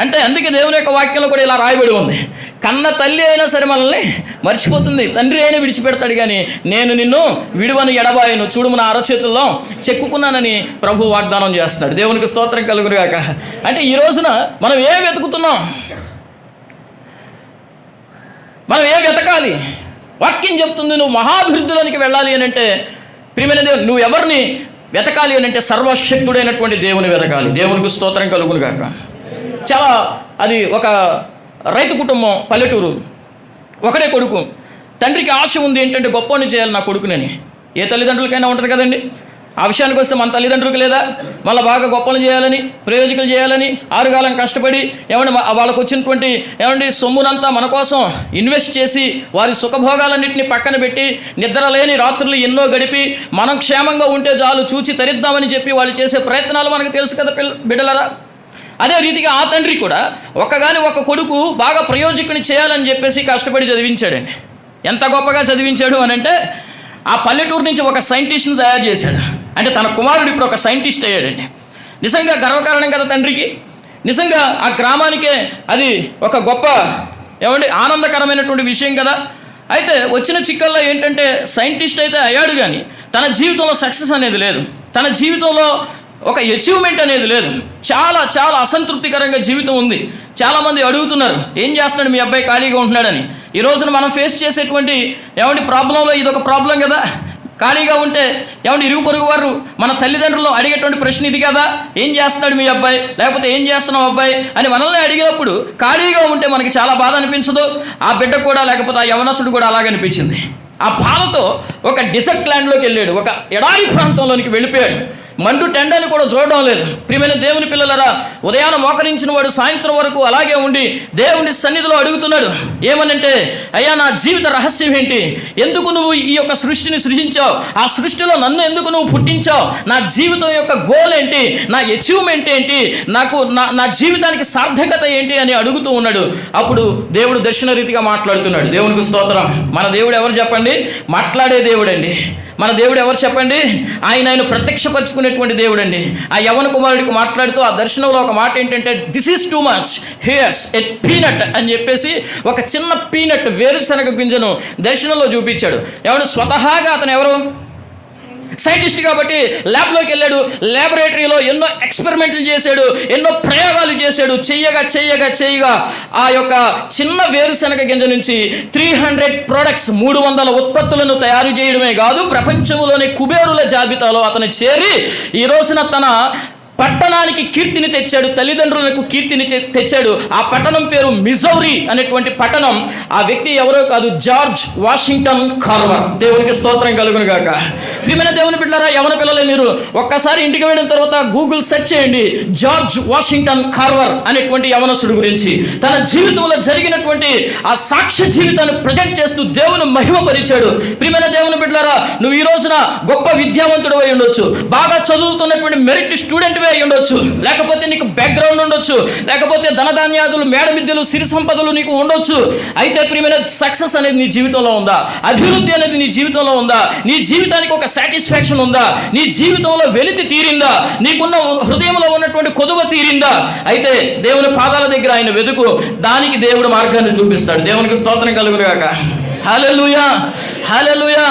అంటే అందుకే దేవుని యొక్క వాక్యంలో కూడా ఇలా రాయబడి ఉంది, కన్న తల్లి అయినా సరే మనల్ని మర్చిపోతుంది, తండ్రి అయినా విడిచిపెడతాడు, కానీ నేను నిన్ను విడువను ఎడబాయను, చూడుము నా అరచేతుల్లో చెక్కుకున్నానని ప్రభు వాగ్దానం చేస్తున్నాడు. దేవునికి స్తోత్రం కలుగును గాక. అంటే ఈ రోజున మనం ఏం వెతుకుతున్నాం? మనం ఏం వెతకాలి? వాక్యం చెప్తుంది నువ్వు మహాభివృద్ధిలోనికి వెళ్ళాలి అని అంటే, ప్రియమైన దేవుడు, నువ్వు ఎవరిని వెతకాలి అని అంటే సర్వశక్తుడైనటువంటి దేవుని వెతకాలి. దేవునికి స్తోత్రం కలుగును గాక. చాలా అది ఒక రైతు కుటుంబం, పల్లెటూరు, ఒకడే కొడుకు. తండ్రికి ఆశ ఉంది ఏంటంటే గొప్పని చేయాలి నా కొడుకునని. ఏ తల్లిదండ్రులకైనా ఉంటుంది కదండి. ఆ విషయానికి వస్తే మన తల్లిదండ్రులకు లేదా మళ్ళీ బాగా గొప్పలు చేయాలని, ప్రయోజకులు చేయాలని ఆరుగాలం కష్టపడి ఏమంటే వాళ్ళకు వచ్చినటువంటి సొమ్మునంతా మన కోసం ఇన్వెస్ట్ చేసి వారి సుఖభోగాలన్నింటినీ పక్కన పెట్టి నిద్ర లేని రాత్రులు ఎన్నో గడిపి మనం క్షేమంగా ఉంటే చాలు చూచి తరిద్దామని చెప్పి వాళ్ళు చేసే ప్రయత్నాలు మనకు తెలుసు కదా బిడ్డలరా. అదే రీతిగా ఆ తండ్రి కూడా ఒక కొడుకు బాగా ప్రయోజకుని చేయాలని చెప్పేసి కష్టపడి చదివించాడండి. ఎంత గొప్పగా చదివించాడు అని అంటే ఆ పల్లెటూరు నుంచి ఒక సైంటిస్ట్ని తయారు చేశాడు. అంటే తన కుమారుడు ఇప్పుడు ఒక సైంటిస్ట్ అయ్యాడండి. నిజంగా గర్వకారణం కదా తండ్రికి. నిజంగా ఆ గ్రామానికే అది ఒక గొప్ప ఆనందకరమైనటువంటి విషయం కదా. అయితే వచ్చిన చిక్కల్లో ఏంటంటే సైంటిస్ట్ అయితే అయ్యాడు, కానీ తన జీవితంలో సక్సెస్ అనేది లేదు, తన జీవితంలో ఒక అచీవ్మెంట్ అనేది లేదు. చాలా చాలా అసంతృప్తికరంగా జీవితం ఉంది. చాలామంది అడుగుతున్నారు ఏం చేస్తున్నాడు మీ అబ్బాయి ఖాళీగా ఉంటున్నాడని. ఈ రోజున మనం ఫేస్ చేసేటువంటి ప్రాబ్లంలో ఇదొక ప్రాబ్లం కదా. ఖాళీగా ఉంటే ఇరుగు పొరుగు వారు మన తల్లిదండ్రులు అడిగేటువంటి ప్రశ్న ఇది కదా, ఏం చేస్తున్నాడు మీ అబ్బాయి, లేకపోతే ఏం చేస్తున్నావు అబ్బాయి అని మనల్ని అడిగినప్పుడు ఖాళీగా ఉంటే మనకి చాలా బాధ అనిపించదు. ఆ బిడ్డ కూడా లేకపోతే ఆ యవనస్తుడు కూడా అలాగే అనిపించింది. ఆ బాధతో ఒక డిసర్ట్ ల్యాండ్లోకి వెళ్ళాడు, ఒక ఎడారి ప్రాంతంలోనికి వెళ్ళిపోయాడు. మండు టెండని కూడా చూడడం లేదు. ప్రియమైన దేవుని పిల్లలరా, ఉదయాన మోకరించిన వాడు సాయంత్రం వరకు అలాగే ఉండి దేవుని సన్నిధిలో అడుగుతున్నాడు. ఏమనంటే, అయ్యా నా జీవిత రహస్యం ఏంటి, ఎందుకు నువ్వు ఈ యొక్క సృష్టిని సృజించావు, ఆ సృష్టిలో నన్ను ఎందుకు నువ్వు పుట్టించావు, నా జీవితం యొక్క గోల్ ఏంటి, నా అచీవ్మెంట్ ఏంటి, నాకు నా జీవితానికి సార్థకత ఏంటి అని అడుగుతూ ఉన్నాడు. అప్పుడు దేవుడు దర్శన రీతిగా మాట్లాడుతున్నాడు. దేవునికి స్తోత్రం. మన దేవుడు ఎవరు చెప్పండి? మాట్లాడే దేవుడు అండి. మన దేవుడు ఎవరు చెప్పండి? ఆయన ప్రత్యక్షపరుచుకునేటువంటి దేవుడు అండి. ఆ యవన కుమారుడికి మాట్లాడుతూ ఆ దర్శనంలో ఒక మాట ఏంటంటే, this is too much, here's a peanut అని చెప్పేసి ఒక చిన్న పీనట్ వేరుశనగ గింజను దర్శనంలో చూపించాడు. స్వతహాగా అతను ఎవరు? సైంటిస్ట్ కాబట్టి ల్యాబ్లోకి వెళ్ళాడు, ల్యాబొరేటరీలో ఎన్నో ఎక్స్పెరిమెంట్లు చేశాడు, ఎన్నో ప్రయోగాలు చేశాడు. చెయ్యగా ఆ యొక్క చిన్న వేరుశనగ గింజ నుంచి 300 ప్రొడక్ట్స్ 300 ఉత్పత్తులను తయారు చేయడమే కాదు, ప్రపంచంలోని కుబేరుల జాబితాలో అతను చేరి ఈ రోజున తన పట్టణానికి కీర్తిని తెచ్చాడు, తల్లిదండ్రులకు కీర్తిని తెచ్చాడు. ఆ పట్టణం పేరు మిజౌరీ అనేటువంటి పట్టణం. ఆ వ్యక్తి ఎవరో కాదు, జార్జ్ వాషింగ్టన్ కార్వర్. దేవునికి స్తోత్రం కలుగును గాక. ప్రియమైన దేవుని బిడ్డలారా, యవన పిల్లలే మీరు ఒక్కసారి ఇంటికి వెళ్ళిన తర్వాత గూగుల్ సెర్చ్ చేయండి, జార్జ్ వాషింగ్టన్ కార్వర్ అనేటువంటి యవనస్తుడు గురించి. తన జీవితంలో జరిగినటువంటి ఆ సాక్ష్య జీవితాన్ని ప్రజెంట్ చేస్తూ దేవుని మహిమపరిచాడు. ప్రియమైన దేవుని బిడ్డలారా, నువ్వు ఈ రోజున గొప్ప విద్యావంతుడు అయి ఉండొచ్చు, బాగా చదువుతున్నటువంటి మెరిట్ స్టూడెంట్ నువ్వే ఉండొచ్చు, లేకపోతే నీకు బ్యాక్గ్రౌండ్ ఉండొచ్చు, లేకపోతే ధనధాన్యాదులు, మేడమిద్దెలు, సిరి సంపదలు నీకు ఉండొచ్చు. అయితే ప్రియమైన సక్సెస్ అనేది నీ జీవితంలో ఉందా? అభివృద్ధి అనేది నీ జీవితంలో ఉందా? నీ జీవితానికి ఒక సాటిస్ఫాక్షన్ ఉందా? నీ జీవితంలో వెలితి తీరిందా? నీకున్న హృదయంలో ఉన్నటువంటి కొదువ తీరిందా? అయితే దేవుని పాదాల దగ్గర ఆయన వెతుకు, దానికి దేవుడు మార్గాన్ని చూపిస్తాడు. దేవునికి స్తోత్రం కలుగునుగాక. హల్లెలూయా, హల్లెలూయా.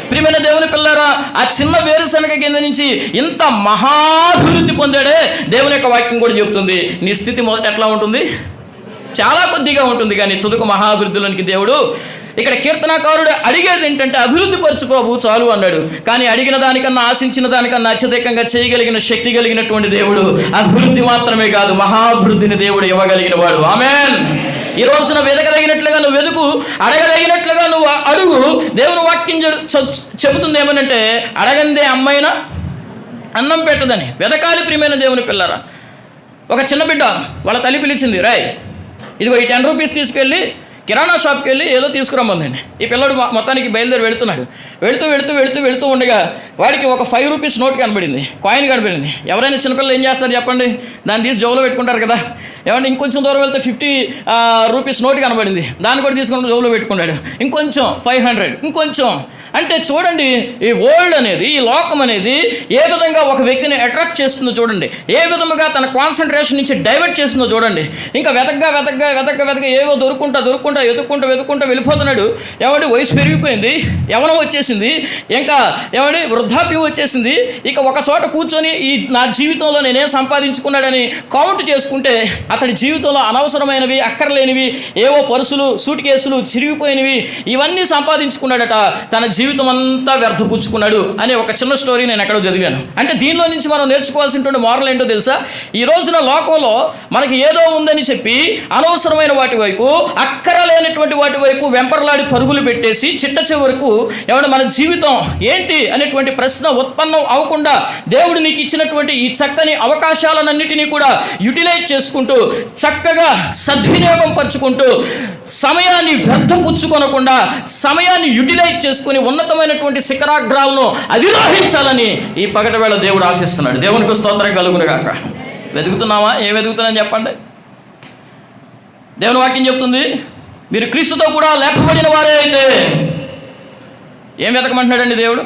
ప్రియమైన దేవుని పిల్లారా, ఆ చిన్న వేరుశనగ కింద నుంచి ఇంత మహాభివృద్ధి పొందాడే. దేవుని యొక్క వాక్యం కూడా చెప్తుంది, నీ స్థితి మొదట ఎట్లా ఉంటుంది? చాలా కొద్దిగా ఉంటుంది, కానీ తుదకు మహాభివృద్ధిలోనికి దేవుడు. ఇక్కడ కీర్తనాకారుడు అడిగేది ఏంటంటే, అభివృద్ధి పరచు ప్రభు చాలు అన్నాడు. కానీ అడిగిన దానికన్నా, ఆశించిన దానికన్నా అత్యధికంగా చేయగలిగిన శక్తి కలిగినటువంటి దేవుడు అభివృద్ధి మాత్రమే కాదు, మహాభివృద్ధిని దేవుడు ఇవ్వగలిగిన వాడు. ఆమేన్. ఈ రోజున వెదకదగినట్లుగా నువ్వు వెతుకు, అడగదగినట్లుగా నువ్వు అడుగు. దేవుని వాక్యం చెబుతుంది ఏమనంటే, అడగందే అమ్మైనా అన్నం పెట్టదని. వెదకాలి ప్రియమైన దేవుని పిల్లరా. ఒక చిన్న బిడ్డ వాళ్ళ తల్లి పిలిచింది, రాయ్ ఇదిగో ఈ 10 రూపీస్ తీసుకెళ్ళి కిరాణా షాప్కి వెళ్ళి ఏదో తీసుకురమ్మందండి. ఈ పిల్లడు మొత్తానికి బయలుదేరి వెళుతున్నాడు. వెళుతూ ఉండగా వాడికి ఒక 5 రూపీస్ నోట్ కనబడింది, కాయిన్ కనబడింది. ఎవరైనా చిన్నపిల్లలు ఏం చేస్తారు చెప్పండి? దాన్ని తీసి జోబులో పెట్టుకుంటారు కదా. ఏమంటే ఇంకొంచెం దూరం వెళ్తే 50 రూపీస్ నోట్ కనబడింది, దాన్ని కూడా తీసుకుని జోబులో పెట్టుకున్నాడు. ఇంకొంచెం 500, ఇంకొంచెం. అంటే చూడండి, ఈ వరల్డ్ అనేది, ఈ లోకం అనేది ఏ విధంగా ఒక వ్యక్తిని అట్రాక్ట్ చేస్తుందో చూడండి, ఏ విధముగా తన కాన్సన్ట్రేషన్ నుంచి డైవర్ట్ చేస్తుందో చూడండి. ఇంకా వెతగ్గా ఏవో దొరుకుంటా వెతుక్కుంటా వెళ్ళిపోతున్నాడు. ఏమంటే వయసు పెరిగిపోయింది, యవ్వనం వచ్చేసింది, ఇంకా ఏమంటే వృద్ధాప్యం వచ్చేసింది. ఇక ఒక చోట కూర్చొని ఈ నా జీవితంలో నేనేం సంపాదించుకున్నాడని కౌంట్ చేసుకుంటే అతడి జీవితంలో అనవసరమైనవి, అక్కర్లేనివి, ఏవో పర్సులు, సూట్ కేసులు, చిరిగిపోయినవి, ఇవన్నీ సంపాదించుకున్నాడట. తన జీవితం అంతా వ్యర్థపుచ్చుకున్నాడు అనే ఒక చిన్న స్టోరీ నేను ఎక్కడో చదివాను. అంటే దీనిలో నుంచి మనం నేర్చుకోవాల్సినటువంటి మోరల్ ఏంటో తెలుసా? ఈ రోజున లోకంలో మనకి ఏదో ఉందని చెప్పి అనవసరమైన వాటి వైపు, అక్కరలేనటువంటి వాటి వైపు వెంపర్లాడి పరుగులు పెట్టేసి చిట్ట చివరకు ఏమంటే మన జీవితం ఏంటి అనేటువంటి ప్రశ్న ఉత్పన్నం అవ్వకుండా దేవుడు నీకు ఇచ్చినటువంటి ఈ చక్కని అవకాశాలన్నిటినీ కూడా యూటిలైజ్ చేసుకుంటూ, చక్కగా సద్వినియోగం పరుచుకుంటూ, సమయాన్ని వ్యర్థపుచ్చుకొనకుండా సమయాన్ని యూటిలైజ్ చేసుకుని ఉన్నతమైనటువంటి శిఖరాగ్రాలను అధిరోహించాలని ఈ పగటివేళ దేవుడు ఆశిస్తున్నాడు. దేవునికి స్తోత్రం కలుగును గాక. వెతుకుతున్నావా? ఏం వెతుకుతున్నాని చెప్పండి. దేవుని వాక్యం చెప్తుంది, మీరు క్రీస్తుతో కూడా లేపబడిన వారే అయితే. ఏం వెతకమంటున్నాడండి దేవుడు?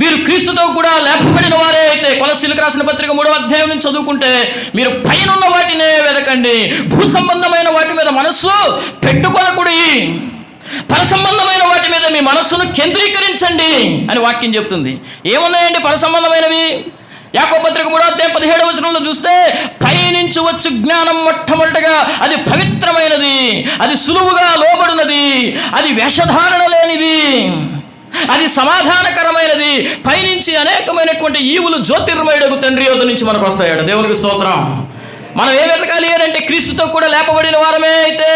మీరు క్రీస్తుతో కూడా లేపబడిన వారే అయితే. కొలస్సీలకు రాసిన పత్రిక 3వ అధ్యాయం నుంచి చదువుకుంటే, మీరు పైనున్న వాటినే వెతకండి, భూ సంబంధమైన వాటి మీద మనస్సు పెట్టుకొనకుడి, పర సంబంధమైన వాటి మీద మీ మనస్సును కేంద్రీకరించండి అని వాక్యం చెప్తుంది. ఏమున్నాయండి పర సంబంధమైనవి? యాకోబు పత్రిక 3వ అధ్యాయం 17వ వచనంలో చూస్తే, పైనుంచి వచ్చు జ్ఞానం మొట్టమొదటగా అది పవిత్రమైనది, అది సులువుగా లోబడినది, అది వేషధారణ లేనిది, అది సమాధానకరమైనది, పైనుంచి అనేకమైనటువంటి ఈవులు జ్యోతిర్మయుడగు తండ్రి యొద్ద నుంచి మనకు వస్తాయట. దేవునికి స్తోత్రం. మనం ఏం వెతకాలి అని అంటే, క్రీస్తుతో కూడా లేపబడిన వారమే అయితే,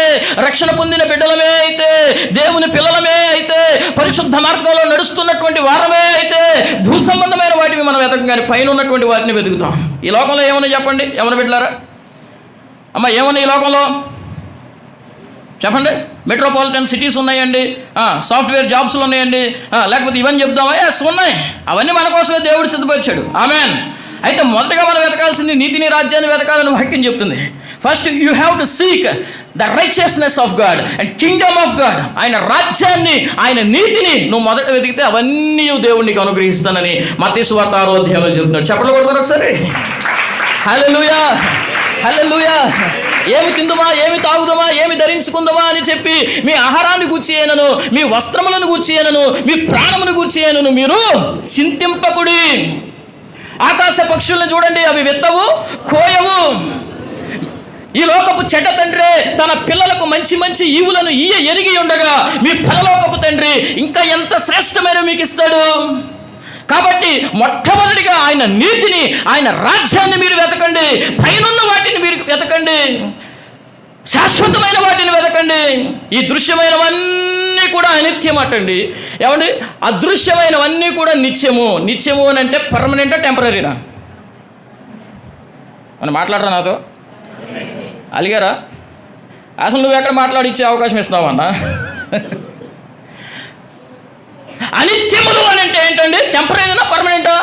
రక్షణ పొందిన బిడ్డలమే అయితే, దేవుని పిల్లలమే అయితే, పరిశుద్ధ మార్గంలో నడుస్తున్నటువంటి వారమే అయితే, భూ సంబంధమైన వాటిని మనం వెతకం, కానీ పైన ఉన్నటువంటి వాటిని వెతుకుతాం. ఈ లోకంలో ఏమన్నా చెప్పండి, ఏమన్నా బిడ్డలారా? అమ్మ ఏమన్నా ఈ లోకంలో చెప్పండి? మెట్రోపాలిటన్ సిటీస్ ఉన్నాయండి, సాఫ్ట్వేర్ జాబ్స్లు ఉన్నాయండి, లేకపోతే ఇవన్నీ చెప్దామా? ఎస్ ఉన్నాయి. అవన్నీ మన కోసమే దేవుడు సిద్ధపరిచాడు. ఆమెన్. అయితే మొదటగా మనం వెతకాల్సింది నీతిని, రాజ్యాన్ని వెతకాలని వాక్యం చెప్తుంది. First you have to seek the righteousness of God and Kingdom of God. ఆయన రాజ్యాన్ని, ఆయన నీతిని నువ్వు మొదట వెతికితే అవన్నీ దేవుడు నీకు అనుగ్రహిస్తానని మత్తయి సువార్త 6వ అధ్యాయంలో చెప్తున్నాడు. చెప్పలు కొడుకున్నారు ఒకసారి. హల్లెలూయా, హల్లెలూయా. ఏమి తిందుమా, ఏమి తాగుదమా, ఏమి ధరించుకుందామా అని చెప్పి మీ ఆహారాన్ని గూర్చి అయినను, మీ వస్త్రములను గూర్చి అయినను, మీ ప్రాణమును గూర్చి అయినను మీరు చింతింపకుడి. ఆకాశ పక్షులను చూడండి, అవి విత్తవు, కోయవు. ఈ లోకపు చెడ్డ తండ్రి తన పిల్లలకు మంచి మంచి ఈవులను ఎరిగి ఉండగా, మీ పరలోకపు తండ్రి ఇంకా ఎంత శ్రేష్టమైన మీకు ఇస్తాడు. కాబట్టి మొట్టమొదటిగా ఆయన నీతిని, ఆయన రాజ్యాన్ని మీరు వెతకండి, పైనున్న వాటిని మీరు వెతకండి, శాశ్వతమైన వాటిని వెతకండి. ఈ దృశ్యమైనవన్నీ కూడా అనిత్యమటండి. ఏమండి? అదృశ్యమైనవన్నీ కూడా నిత్యము. నిత్యము అని అంటే పర్మనెంటా, టెంపరీనా? మనం మాట్లాడరా నాతో? అలిగారా? అసలు నువ్వు ఎక్కడ మాట్లాడిచ్చే అవకాశం ఇస్తున్నావన్నా? అనిత్యములు అని అంటే ఏంటండి? టెంపరీనా, పర్మనెంటా?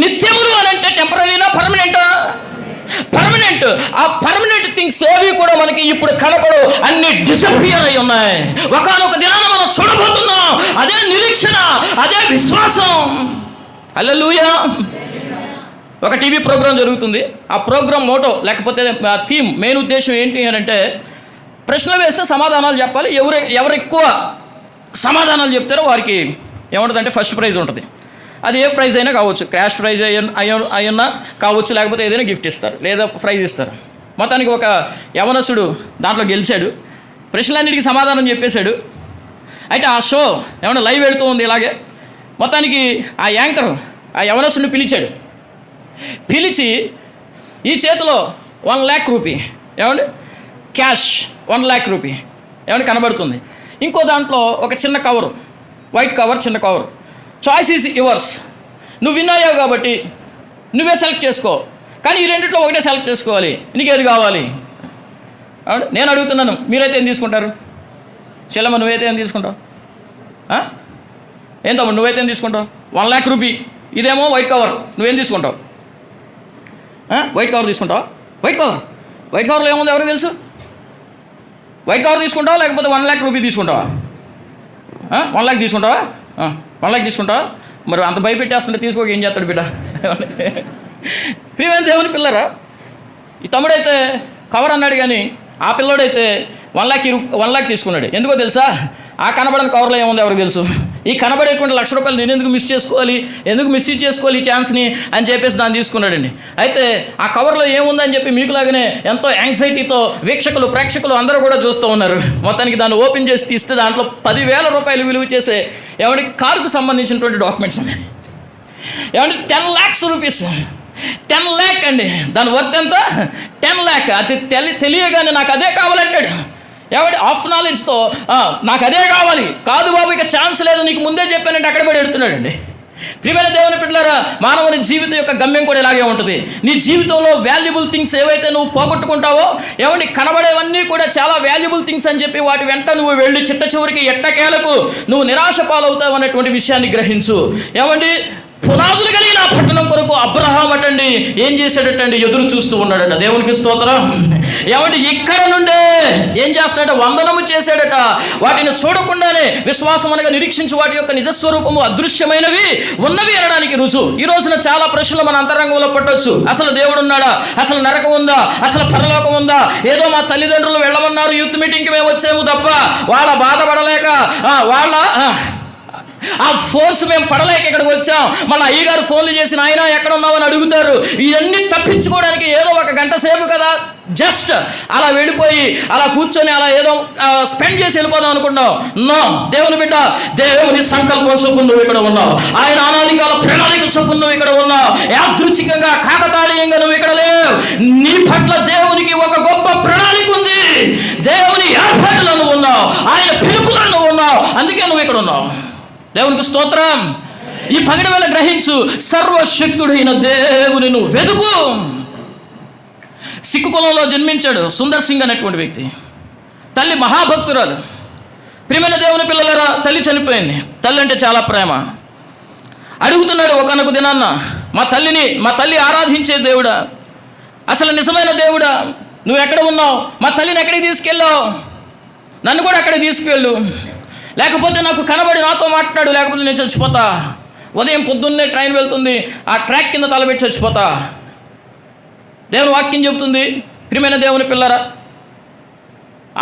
నిత్యములు అని అంటే టెంపరీనా, పర్మనెంటా? పర్మనెంట్. ఆ పర్మనెంట్ థింగ్స్ ఏవి కూడా మనకి ఇప్పుడు కనపడు, అన్ని డిసపియర్ అయి ఉన్నాయి. ఒకానొక దినాన మనం చూడబోతున్నాం. అదే నిరీక్షణ, అదే విశ్వాసం. హల్లెలూయా. ఒక టీవీ ప్రోగ్రాం జరుగుతుంది. ఆ ప్రోగ్రాం మోటో లేకపోతే ఆ థీమ్, మెయిన్ ఉద్దేశం ఏంటి అని అంటే, ప్రశ్నలు వేస్తే సమాధానాలు చెప్పాలి. ఎవరు ఎక్కువ సమాధానాలు చెప్తారో వారికి ఏముంటుందంటే ఫస్ట్ ప్రైజ్ ఉంటుంది. అది ఏ ప్రైజ్ అయినా కావచ్చు, క్యాష్ ప్రైజ్ అయ్యన్నా కావచ్చు, లేకపోతే ఏదైనా గిఫ్ట్ ఇస్తారు లేదా ప్రైజ్ ఇస్తారు. మొత్తానికి ఒక యవనస్తుడు దాంట్లో గెలిచాడు. ప్రశ్నలన్నిటికీ సమాధానం చెప్పేశాడు. అయితే ఆ షో ఏమన్నా లైవ్ వెళుతూ ఉంది. ఇలాగే మొత్తానికి ఆ యాంకర్ ఆ యవనస్తుడిని పిలిచాడు. పిలిచి ఈ చేతిలో 1 lakh రూపీ ఏమండి క్యాష్ 1 lakh రూపీ ఏమంటే కనబడుతుంది. ఇంకో దాంట్లో ఒక చిన్న కవరు, వైట్ కవర్, చిన్న కవర్. Choice is yours. నువ్వు విన్ అయ్యావు కాబట్టి నువ్వే సెలెక్ట్ చేసుకో. కానీ ఈ రెండిట్లో ఒకటే సెలెక్ట్ చేసుకోవాలి. నీకేది కావాలి? నేను అడుగుతున్నాను, మీరైతే ఏం తీసుకుంటారు? చెల్లమ్మ నువ్వైతే ఏం తీసుకుంటావు? ఏం తమ్ముడు నువ్వైతే ఏం తీసుకుంటావు? 1 lakh రూపీ, ఇదేమో వైట్ కవర్, నువ్వేం తీసుకుంటావు? వైట్ కవర్ తీసుకుంటావా? వైట్ కవర్లో ఏముంది ఎవరికి తెలుసు? వైట్ కవర్ తీసుకుంటావా లేకపోతే 1 lakh రూపీ తీసుకుంటావా? 1 lakh తీసుకుంటావా? 1 lakh తీసుకుంటావా? మరి అంత భయపెట్టేస్తుంటే తీసుకోక ఏం చేస్తాడు బిడ్డ? ప్రియమైన దేవుని పిల్లరా, ఈ తమ్ముడైతే కవర్ అన్నాడు, కానీ ఆ పిల్లోడైతే 1 lakh తీసుకున్నాడు. ఎందుకో తెలుసా? ఆ కనబడని కవర్లో ఏముంది ఎవరికి తెలుసు? ఈ కనబడేటువంటి ₹1,00,000 నేను ఎందుకు మిస్ చేసుకోవాలి ఈ ఛాన్స్ని అని చెప్పేసి దాన్ని తీసుకున్నాడండి. అయితే ఆ కవర్లో ఏముందని చెప్పి మీకులాగానే ఎంతో యాంగ్జైటీతో ప్రేక్షకులు అందరూ కూడా చూస్తూ ఉన్నారు. మొత్తానికి దాన్ని ఓపెన్ చేసి తీస్తే దాంట్లో ₹10,000 విలువ చేసే ఏమంటే కారుకు సంబంధించినటువంటి డాక్యుమెంట్స్ ఉన్నాయి. ఏమంటే 10 lakhs రూపీస్, 10 lakh అండి. దాని వర్త్ ఎంత? 10 lakh. అది తెలియగానే నాకు అదే కావాలంటాడు. ఎవడి ఆఫ్ నాలెడ్జ్తో నాకు అదే కావాలి. కాదు బాబు, ఇక ఛాన్స్ లేదు, నీకు ముందే చెప్పానంటే అక్కడ పడి ఎడుతున్నాడండి. ప్రియమైన దేవుని బిడ్డలారా, మానవుని జీవితం యొక్క గమ్యం కూడా ఇలాగే ఉంటుంది. నీ జీవితంలో వాల్యుబుల్ థింగ్స్ ఏవైతే నువ్వు పోగొట్టుకుంటావో, ఏమండి కనబడేవన్నీ కూడా చాలా వాల్యుబుల్ థింగ్స్ అని చెప్పి వాటి వెంట నువ్వు వెళ్ళి చిట్ట చివరికి ఎట్టకేలకు నువ్వు నిరాశ పాలవుతావు అనేటువంటి విషయాన్ని గ్రహించు. ఏమండి పునాదులు కలిగిన ఆ పట్టణం కొరకు అబ్రహాం అటండి ఏం చేశాడటండి? ఎదురు చూస్తూ ఉన్నాడట. దేవునికి స్తోత్రం. ఏమంటే ఇక్కడ నుండే ఏం చేస్తాడట? వందనము చేశాడట. వాటిని చూడకుండానే విశ్వాసం అనగా నిరీక్షించి వాటి యొక్క నిజస్వరూపము అదృశ్యమైనవి ఉన్నవి అనడానికి రుజువు. ఈ రోజున చాలా ప్రశ్నలు మన అంతరంగంలో పట్టొచ్చు. అసలు దేవుడు ఉన్నాడా? అసలు నరకం ఉందా? అసలు పరలోకం ఉందా? ఏదో మా తల్లిదండ్రులు వెళ్ళమన్నారు, యూత్ మీటింగ్కి మేము వచ్చాము తప్ప వాళ్ళ బాధపడలేక వాళ్ళ ఆ ఫోర్స్ మేము పడలేక ఇక్కడికి వచ్చాం. మళ్ళీ అయ్యగారు ఫోన్లు చేసి ఆయన ఎక్కడ ఉన్నామని అడుగుతారు. ఇవన్నీ తప్పించుకోవడానికి ఏదో 1 గంట సేపు కదా, జస్ట్ అలా వెళ్ళిపోయి అలా కూర్చొని అలా ఏదో స్పెండ్ చేసి వెళ్ళిపోదాం అనుకున్నావు. నో, దేవుని బిడ్డ, దేవుని సంకల్పం చొప్పున నువ్వు ఇక్కడ ఉన్నావు. ఆయన అనాదికాల ప్రణాళిక చొప్పున నువ్వు ఇక్కడ ఉన్నావు. యాదృచ్ఛికంగా కాకతాళీయంగా నువ్వు ఇక్కడ లేవు. నీ పట్ల దేవునికి ఒక గొప్ప ప్రణాళిక ఉంది. దేవుని ఏర్పాటులో నువ్వు ఉన్నావు, ఆయన పిలుపులో నువ్వు ఉన్నావు. అందుకే నువ్వు ఇక్కడ ఉన్నావు. దేవునికి స్తోత్రం. ఈ పగటి వేళ గ్రహించు, సర్వశక్తుడైన దేవుని నువ్వు వెతుకు. సిక్కు కులంలో జన్మించాడు సుందర్ సింగ్ అనేటువంటి వ్యక్తి. తల్లి మహాభక్తురాలు. ప్రియమైన దేవుని పిల్లలరా, తల్లి చనిపోయింది. తల్లి అంటే చాలా ప్రేమ. అడుగుతున్నాడు ఒకనొక దినాన్న, మా తల్లి ఆరాధించే దేవుడా, అసలు నిజమైన దేవుడా, నువ్వు ఎక్కడ ఉన్నావు? మా తల్లిని ఎక్కడికి తీసుకెళ్ళావు? నన్ను కూడా అక్కడికి తీసుకువెళ్ళు. లేకపోతే నాకు కనబడి నాతో మాట్లాడు, లేకపోతే నేను చచ్చిపోతా. ఉదయం పొద్దున్నే ట్రైన్ వెళ్తుంది, ఆ ట్రాక్ కింద తలబెట్టి చచ్చిపోతా. దేవుని వాక్యం చెబుతుంది. ప్రియమైన దేవుని పిల్లరా,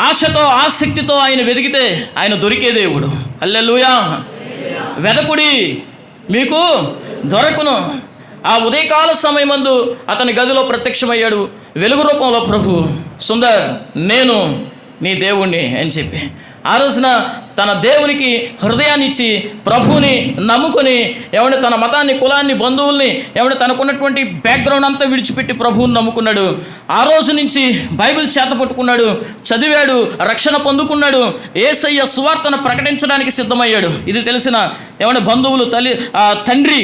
ఆశతో ఆసక్తితో ఆయన వెతికితే ఆయన దొరికే దేవుడు. హల్లెలూయా. వెదకుడి మీకు దొరకును. ఆ ఉదయకాల సమయమందు అతని గదిలో ప్రత్యక్షమయ్యాడు వెలుగు రూపంలో ప్రభు. సుందర్, నేను నీ దేవుణ్ణి అని చెప్పి ఆ రోజున తన దేవునికి హృదయాన్ని ఇచ్చి ప్రభువుని నమ్ముకొని ఏమంటే తన మతాన్ని, కులాన్ని, బంధువుల్ని ఏమంటే తనకున్నటువంటి బ్యాక్గ్రౌండ్ అంతా విడిచిపెట్టి ప్రభువుని నమ్ముకున్నాడు. ఆ రోజు నుంచి బైబిల్ చేత పట్టుకున్నాడు, చదివాడు, రక్షణ పొందుకున్నాడు, యేసయ్య సువార్తను ప్రకటించడానికి సిద్ధమయ్యాడు. ఇది తెలిసిన ఏమంటే బంధువులు, తండ్రి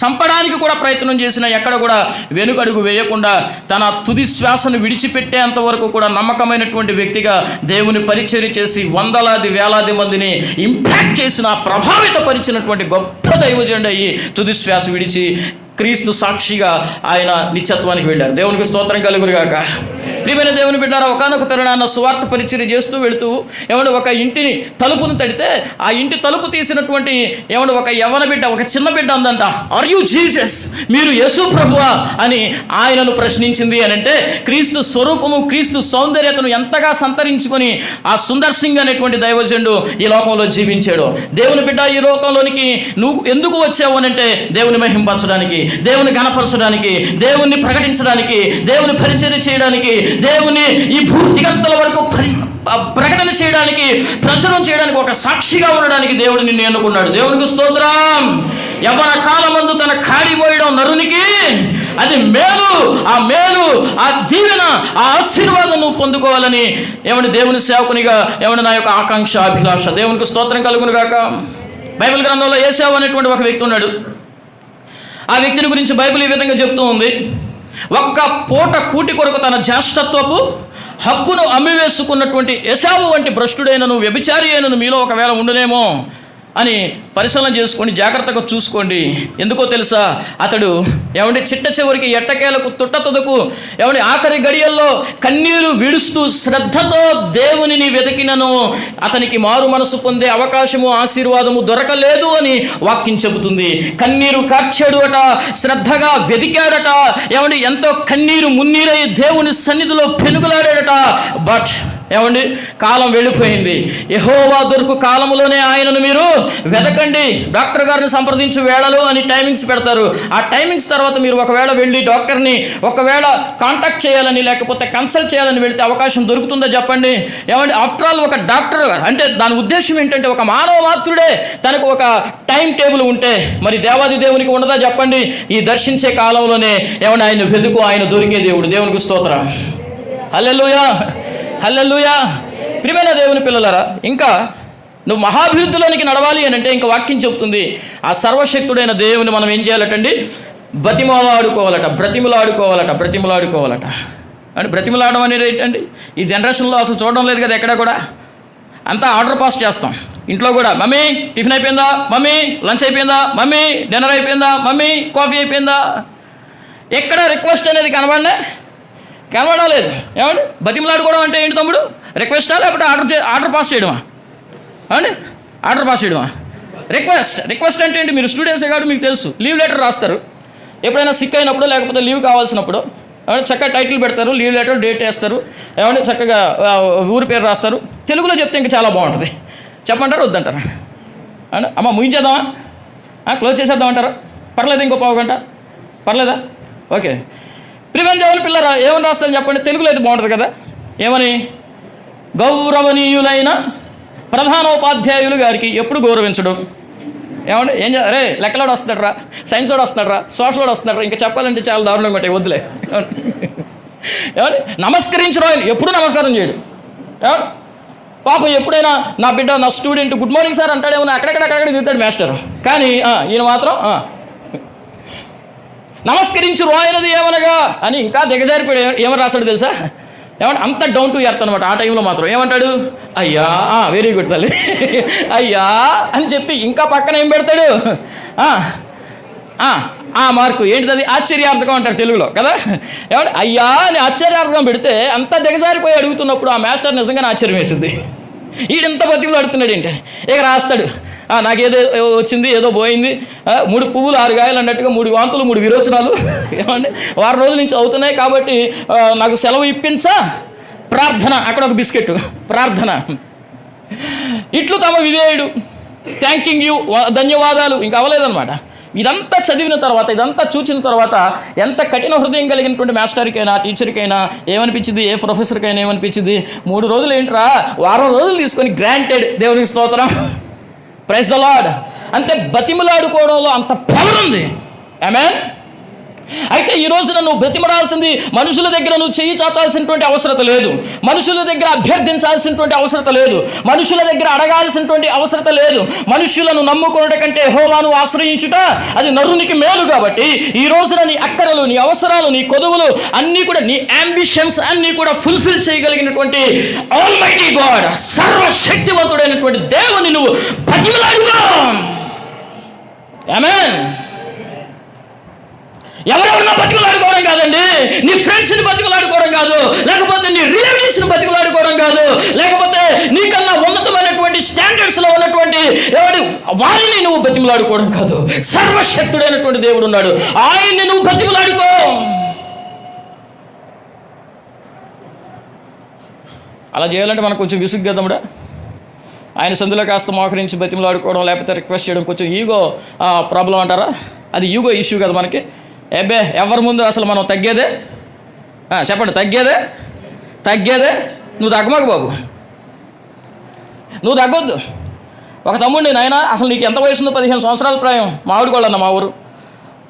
చంపడానికి కూడా ప్రయత్నం చేసిన ఎక్కడ కూడా వెనుకడుగు వేయకుండా తన తుది శ్వాసను విడిచిపెట్టేంత వరకు కూడా నమ్మకమైనటువంటి వ్యక్తిగా దేవుని పరిచర్య చేసి వందలాది వేలాది మందిని ఇంపాక్ట్ చేసిన, ప్రభావితపరిచినటువంటి గొప్ప దైవజనుడు అయ్యి తుది శ్వాస విడిచి క్రీస్తు సాక్షిగా ఆయన నిత్యత్వానికి వెళ్ళారు. దేవునికి స్తోత్రం కలుగును గాక. ప్రియమైన దేవుని బిడ్డారా, ఒకానొక తరుణాన సువార్త పరిచర్య చేస్తూ వెళుతూ ఒక ఇంటిని తలుపును తడితే ఆ ఇంటి తలుపు తీసినటువంటి ఒక యవ్వన బిడ్డ, ఒక చిన్న బిడ్డ అందంట, ఆర్ యు జీసస్, మీరు యేసు ప్రభువా అని ఆయనను ప్రశ్నించింది. అని అంటే క్రీస్తు స్వరూపము, క్రీస్తు సౌందర్యతను ఎంతగా సంతరించుకొని ఆ సుందర్ సింగ్ అనేటువంటి దైవజనుడు ఈ లోకంలో జీవించాడు. దేవుని బిడ్డ, ఈ లోకంలోనికి నువ్వు ఎందుకు వచ్చావు అని అంటే దేవుని మహింపరచడానికి, దేవుని ఘనపరచడానికి, దేవుణ్ణి ప్రకటించడానికి, దేవుని పరిచర్య చేయడానికి, దేవుని ఈ భూదిగంతల వరకు ప్రకటన చేయడానికి, ప్రచురం చేయడానికి, ఒక సాక్షిగా ఉండడానికి దేవుడు నిన్ను ఎన్నుకున్నాడు. దేవునికి స్తోత్రం. యవ్వన కాలమందు తన కాడి మోయడం నరునికి అది మేలు. ఆ మేలు, ఆ దీవెన, ఆ ఆశీర్వాదం నువ్వు పొందుకోవాలని దేవుని సేవకునిగా నా యొక్క ఆకాంక్ష, అభిలాష. దేవునికి స్తోత్రం కలుగును గాక. బైబిల్ గ్రంథంలో ఏశావు అనేటువంటి ఒక వ్యక్తి ఉన్నాడు. ఆ వ్యక్తిని గురించి బైబిల్ ఈ విధంగా చెప్తూ ఉంది. ఒక్క పూట కూటి కొరకు తన జ్యేష్ఠత్వపు హక్కును అమ్మివేసుకున్నటువంటి ఏశావు వంటి భ్రష్టుడైనను, వ్యభిచారి అయినను మీలో ఒకవేళ ఉండునేమో అని పరిశీలన చేసుకోండి, జాగ్రత్తగా చూసుకోండి. ఎందుకో తెలుసా, అతడు చిట్ట చివరికి ఎట్టకేలకు తుట్ట తుదకు ఆఖరి గడియల్లో కన్నీరు విడుస్తూ శ్రద్ధతో దేవునిని వెతికినను అతనికి మారు మనసు పొందే అవకాశము, ఆశీర్వాదము దొరకలేదు అని వాక్యం చెబుతుంది. కన్నీరు కార్చాడు అట, శ్రద్ధగా వెతికాడట, ఎంతో కన్నీరు మున్నీరై దేవుని సన్నిధిలో పెనుగులాడాడట. బట్ కాలం వెళ్ళిపోయింది. యెహోవా దొరుకు కాలంలోనే ఆయనను మీరు వెతకండి. డాక్టర్ గారిని సంప్రదించే వేళలు అని టైమింగ్స్ పెడతారు. ఆ టైమింగ్స్ తర్వాత మీరు ఒకవేళ వెళ్ళి డాక్టర్ని ఒకవేళ కాంటాక్ట్ చేయాలని, లేకపోతే కన్సల్ట్ చేయాలని వెళితే అవకాశం దొరుకుతుందో చెప్పండి. ఆఫ్టర్ ఆల్ ఒక డాక్టర్ అంటే దాని ఉద్దేశం ఏంటంటే ఒక మానవ మాత్రుడే తనకు ఒక టైం టేబుల్ ఉంటే మరి దేవాది దేవునికి ఉండదా చెప్పండి. ఈ దర్శించే కాలంలోనే ఆయన వెతుకు, ఆయన దొరికే దేవుడు. దేవునికి స్తోత్రం. హల్లెలూయా, హల్లెలూయా. ప్రియమైన దేవుని పిల్లలారా, ఇంకా నువ్వు మహాభివృద్ధిలోనికి నడవాలి అని అంటే ఇంకా వాక్యం చెప్తుంది, ఆ సర్వశక్తుడైన దేవుని మనం ఏం చేయాలటండి? బ్రతిమలాడుకోవాలట. అంటే బ్రతిమలాడడం అనేది ఏంటండి? ఈ జనరేషన్లో అసలు చూడడం లేదు కదా. ఎక్కడ కూడా అంతా ఆర్డర్ పాస్ చేస్తాం. ఇంట్లో కూడా మమ్మీ టిఫిన్ అయిపోయిందా, మమ్మీ లంచ్ అయిపోయిందా, మమ్మీ డిన్నర్ అయిపోయిందా, మమ్మీ కాఫీ అయిపోయిందా. ఎక్కడ రిక్వెస్ట్ అనేది కనబడలేదు. బతిమలాడుకోవడం అంటే ఏంటి తమ్ముడు? రిక్వెస్టా లేకపోతే ఆర్డర్ పాస్ చేయడమా? ఆర్డర్ పాస్ చేయడమా? రిక్వెస్ట్ అంటే ఏంటి? మీరు స్టూడెంట్సే కాబట్టి మీకు తెలుసు. లీవ్ లెటర్ రాస్తారు ఎప్పుడైనా సిక్ అయినప్పుడు, లేకపోతే లీవ్ కావాల్సినప్పుడు. చక్కగా టైటిల్ పెడతారు, లీవ్ లెటర్, డేట్ వేస్తారు, చక్కగా ఊరి పేరు రాస్తారు. తెలుగులో చెప్తే ఇంకా చాలా బాగుంటుంది. చెప్పంటారా వద్దంటారా? అమ్మ ముగించేద్దామా, క్లోజ్ చేసేద్దామంటారా? పర్లేదు, ఇంకో పావు గంట పర్లేదా? ఓకే. ప్రియమైన దేవుని పిల్లరా, ఏమని రాస్తారని చెప్పండి. తెలుగులో అయితే బాగుంటుంది కదా. ఏమని? గౌరవనీయులైన ప్రధానోపాధ్యాయులు గారికి ఎప్పుడు గౌరవించడం. ఏం అరే లెక్కలోడు వస్తున్నాడు రా, సైన్స్ వాడు వస్తున్నాడు రా, సోషల్ వాడు వస్తున్నాడు రా, ఇంకా చెప్పాలంటే చాలా దారుణంగా ఉంటాయి, వద్దులే. నమస్కరించడం, ఎప్పుడు నమస్కారం చేయడు. పాపం ఎప్పుడైనా నా బిడ్డ, నా స్టూడెంట్ గుడ్ మార్నింగ్ సార్ అంటాడేమో, అక్కడెక్కడ దిగుతాడు మాస్టర్. కానీ ఈయన మాత్రం నమస్కరించు రాయనది ఏమనగా అని ఇంకా దిగజారిపోయాడు. ఏమని రాశాడు తెలుసా? అంత డౌన్ టు ఎర్త్ అనమాట. ఆ టైంలో మాత్రం ఏమంటాడు? అయ్యా, వెరీ గుడ్ తల్లి, అయ్యా అని చెప్పి ఇంకా పక్కన ఏం పెడతాడు? ఆ మార్కు ఏంటిది? ఆశ్చర్యార్థకం అంటారు తెలుగులో కదా. అయ్యా అని ఆశ్చర్యార్థకం పెడితే అంత దిగజారిపోయి అడుగుతున్నప్పుడు ఆ మాస్టర్ నిజంగానే ఆశ్చర్యం వేసింది. ఈడింత బతిమలు అడుగుతున్నాడు ఏంటి? ఇక రాస్తాడు, నాకేదో వచ్చింది, ఏదో పోయింది, 3 పువ్వులు 6 కాయలు అన్నట్టుగా 3 వాంతులు 3 విరోచనాలు వారం రోజుల నుంచి అవుతున్నాయి కాబట్టి నాకు సెలవు ఇప్పించా, ప్రార్థన. అక్కడ ఒక బిస్కెట్, ప్రార్థన. ఇట్లు తమ విధేయుడు, థ్యాంకింగ్ యూ, ధన్యవాదాలు. ఇంకా అవ్వలేదన్నమాట. ఇదంతా చదివిన తర్వాత, ఇదంతా చూసిన తర్వాత ఎంత కఠిన హృదయం కలిగినటువంటి మాస్టర్కైనా, టీచర్కైనా ఏమనిపించింది? ఏ ప్రొఫెసర్కైనా ఏమనిపించింది? 3 రోజులు ఏంట్రా, వారం రోజులు తీసుకొని గ్రాంటెడ్. దేవునికి స్తోత్రం, ప్రైజ్ ద లార్డ్. అంతే, బతిమలాడుకోవడంలో అంత పవర్ ఉంది. ఆమేన్. అయితే ఈ రోజున నువ్వు బ్రతిమలాడాల్సింది మనుషుల దగ్గర నువ్వు చెయ్యి చాచాల్సినటువంటి అవసరత లేదు, మనుషుల దగ్గర అభ్యర్థించాల్సినటువంటి అవసరత లేదు, మనుషుల దగ్గర అడగాల్సినటువంటి అవసరత లేదు. మనుషులను నమ్ముకున్నట కంటే యెహోవాను ఆశ్రయించుట అది నరునికి మేలు. కాబట్టి ఈ రోజున నీ అక్కరలు, నీ అవసరాలు, నీ కొదువులు అన్నీ కూడా, నీ అంబిషన్స్ అన్నీ కూడా ఫుల్ఫిల్ చేయగలిగినటువంటి ఆల్మైటీ గాడ్, సర్వశక్తివంతుడైనటువంటి దేవుని నువ్వు బ్రతిమలాడుకో. ఆమేన్. ఎవరెవరినో బతికులాడుకోవడం కాదండి, నీ ఫ్రెండ్స్ని బతికులాడుకోవడం కాదు, లేకపోతే నీ రిలేటివ్స్ని బతికులాడుకోవడం కాదు, లేకపోతే నీకన్నా ఉన్నతమైనటువంటి స్టాండర్డ్స్లో ఉన్నటువంటి వారిని నువ్వు బతికులాడుకోవడం కాదు. సర్వశక్తుడైనటువంటి దేవుడు ఉన్నాడు, ఆయన్ని నువ్వు బతికులాడుకో. అలా చేయాలంటే మనకు కొంచెం విసుగు కదముడా. ఆయన సందులో కాస్త మోకరించి బతిమలాడుకోవడం, లేకపోతే రిక్వెస్ట్ చేయడం కొంచెం ఈగో ప్రాబ్లం అంటారా? అది ఈగో ఇష్యూ కదా మనకి. ఎవరి ముందు అసలు మనం తగ్గేదే? చెప్పండి, తగ్గేదే. నువ్వు తగ్గమాకు బాబు, నువ్వు తగ్గొద్దు. ఒక తమ్ముడిని, నాయన అసలు నీకు ఎంత వయసు ఉందో? 15 సంవత్సరాల ప్రాయం. మామిడికోళ్ళన్న మా ఊరు.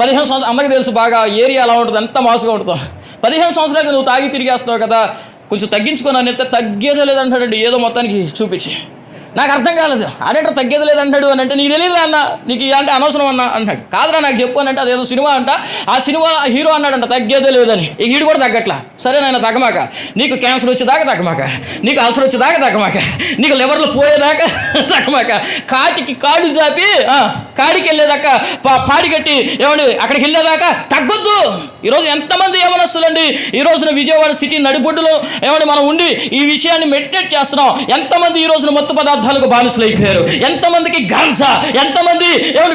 15 సంవత్సరాలు అందరికీ తెలుసు, బాగా ఏరియా అలా ఉంటుంది, ఎంత మాసుగా ఉంటుందో. 15 సంవత్సరాలకి నువ్వు తాగి తిరిగేస్తున్నావు కదా, కొంచెం తగ్గించుకొని అయితే తగ్గేదే లేదంటాడండి, ఏదో మొత్తానికి చూపించి. నాకు అర్థం కాలేదు, ఆడేంట తగ్గేది లేదంటాడు అని అంటే, నీకు తెలియదు అన్న, నీకు అంటే అనవసరం అన్న అంటాడు. కాదురా నాకు చెప్పు అని అంటే, అదేదో సినిమా అంట, ఆ సినిమా హీరో అన్నాడంట తగ్గేదే లేదని. ఈ హీడు కూడా తగ్గట్లా. సరే నాయన తగ్గమాక, నీకు క్యాన్సర్ వచ్చేదాకా తగ్గమాక, నీకు అల్సర్ వచ్చేదాకా తగ్గమాక, నీకు లివర్లో పోయేదాకా తగ్గమాక, కాటికి కాడు చాపి కాడికి వెళ్ళేదాకా పాడి కట్టి అక్కడికి వెళ్ళేదాకా తగ్గొద్దు. ఈరోజు ఎంతమంది యవనస్తులండి ఈ రోజున విజయవాడ సిటీ నడిబొడ్డులో మనం ఉండి ఈ విషయాన్ని మెడిటేట్ చేస్తున్నాం. ఎంతమంది ఈ రోజున మత్తు పదార్థాలకు బానిసలు అయిపోయారు, ఎంతమందికి గాంజా, ఎంతమంది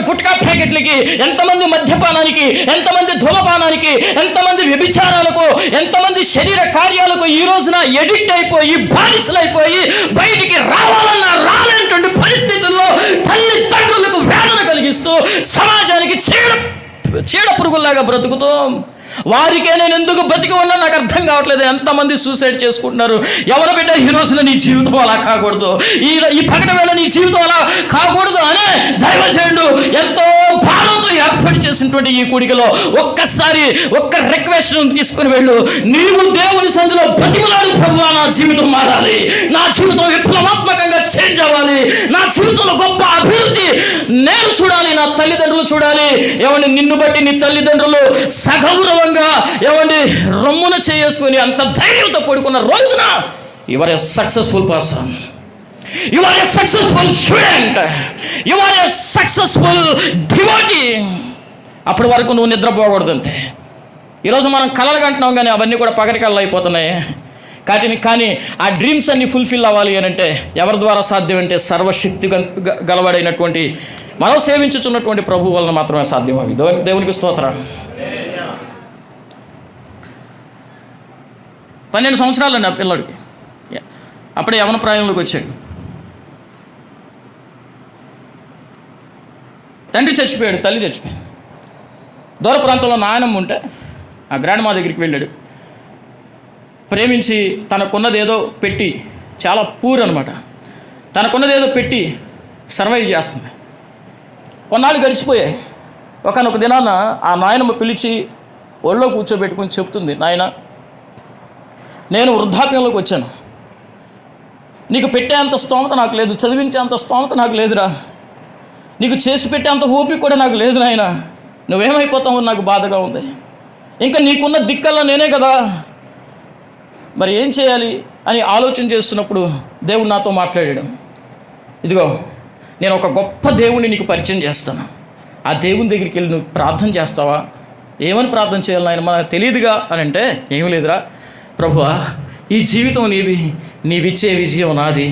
గుట్కా ప్యాకెట్లకి, ఎంతమంది మద్యపానానికి, ఎంతమంది ధూమపానానికి, ఎంతమంది వ్యభిచారాలకు, ఎంతమంది శరీర కార్యాలకు ఈ రోజున ఎడిక్ట్ అయిపోయి బానిసలు అయిపోయి బయటికి రావాలన్నా రాలేనటువంటి పరిస్థితుల్లో తల్లిదండ్రులకు వేదన కలిగిస్తూ సమాజానికి చీడ పురుగుల్లాగా బ్రతుకుతూ, వారికే నేను ఎందుకు బతికి ఉన్నా నాకు అర్థం కావట్లేదు. ఎంతమంది సూసైడ్ చేసుకుంటున్నారు. ఎవరి బిడ్డ ఈ రోజున నీ జీవితం అలా కాకూడదు, ఈ పగటి వేళ నీ జీవితం అలా కాకూడదు అనే దైవజనుడు ఎంతో భారంతో ఏర్పాటు చేసినటువంటి ఈ కూడికలో ఒక్కసారి ఒక్క రిక్వెస్ట్ తీసుకుని వెళ్ళు. నీవు దేవుని సందులో బతిమలాడు, ప్రభువా నా జీవితం మారాలి, నా జీవితం విప్లవాత్మకంగా చేంజ్ అవ్వాలి, నా జీవితంలో గొప్ప అభివృద్ధి నేను చూడాలి, నా తల్లిదండ్రులు చూడాలి. నిన్ను బట్టి నీ తల్లిదండ్రులు సగౌరవంగా రొమ్మున చేసుకుని అంత ధైర్యంతో పడుకున్న రోజున you are a successful person, you are a successful student, you are a successful devotee. అప్పటి వరకు నువ్వు నిద్రపోకూడదు అంతే. ఈరోజు మనం కలలు కంటున్నాం, కానీ అవన్నీ కూడా పగటి కళలు అయిపోతున్నాయి. కానీ ఆ డ్రీమ్స్ అన్ని ఫుల్ఫిల్ అవ్వాలి అని అంటే ఎవరి ద్వారా సాధ్యం అంటే సర్వశక్తి గలవాడైనటువంటి మనం సేవించుచున్నటువంటి ప్రభు వలన మాత్రమే సాధ్యం. అవి దేవునికి స్తోత్రం. 12 సంవత్సరాలండి ఆ పిల్లడికి, అప్పుడే యవన ప్రాయంలోకి వచ్చాడు. తండ్రి చచ్చిపోయాడు, తల్లి చచ్చిపోయాడు. దూర ప్రాంతంలో నాయనమ్మ ఉంటే ఆ గ్రాండ్ మా దగ్గరికి వెళ్ళాడు. ప్రేమించి తనకున్నదేదో పెట్టి, చాలా పూర్ అనమాట, తనకున్నదేదో పెట్టి సర్వైవ్ చేస్తుంది. కొన్నాళ్ళు గడిచిపోయాయి. ఒకనొక దినాన ఆ నాయనమ్మ పిలిచి ఒళ్ళో కూర్చోబెట్టుకుని చెప్తుంది, నాయన నేను వృద్ధాప్యంలోకి వచ్చాను, నీకు పెట్టేంత స్తోమత నాకు లేదు, చదివించేంత స్తోమత నాకు లేదురా, నీకు చేసి పెట్టేంత ఓపిక కూడా నాకు లేదు నాయన, నువ్వేమైపోతావు నాకు బాధగా ఉంది, ఇంకా నీకున్న దిక్కల్లా నేనే కదా, మరి ఏం చేయాలి అని ఆలోచన చేస్తున్నప్పుడు దేవుడు నాతో మాట్లాడాడు. ఇదిగో నేను ఒక గొప్ప దేవుణ్ణి నీకు పరిచయం చేస్తాను, ఆ దేవుని దగ్గరికి వెళ్ళి నువ్వు ప్రార్థన చేస్తావా? ఏమని ప్రార్థన చేయాలి నాయన, మనకు తెలియదుగా అని అంటే, ఏమీ లేదురా ప్రభువా, ఈ జీవితం నీది, నీవిచ్చే విజయం నాది,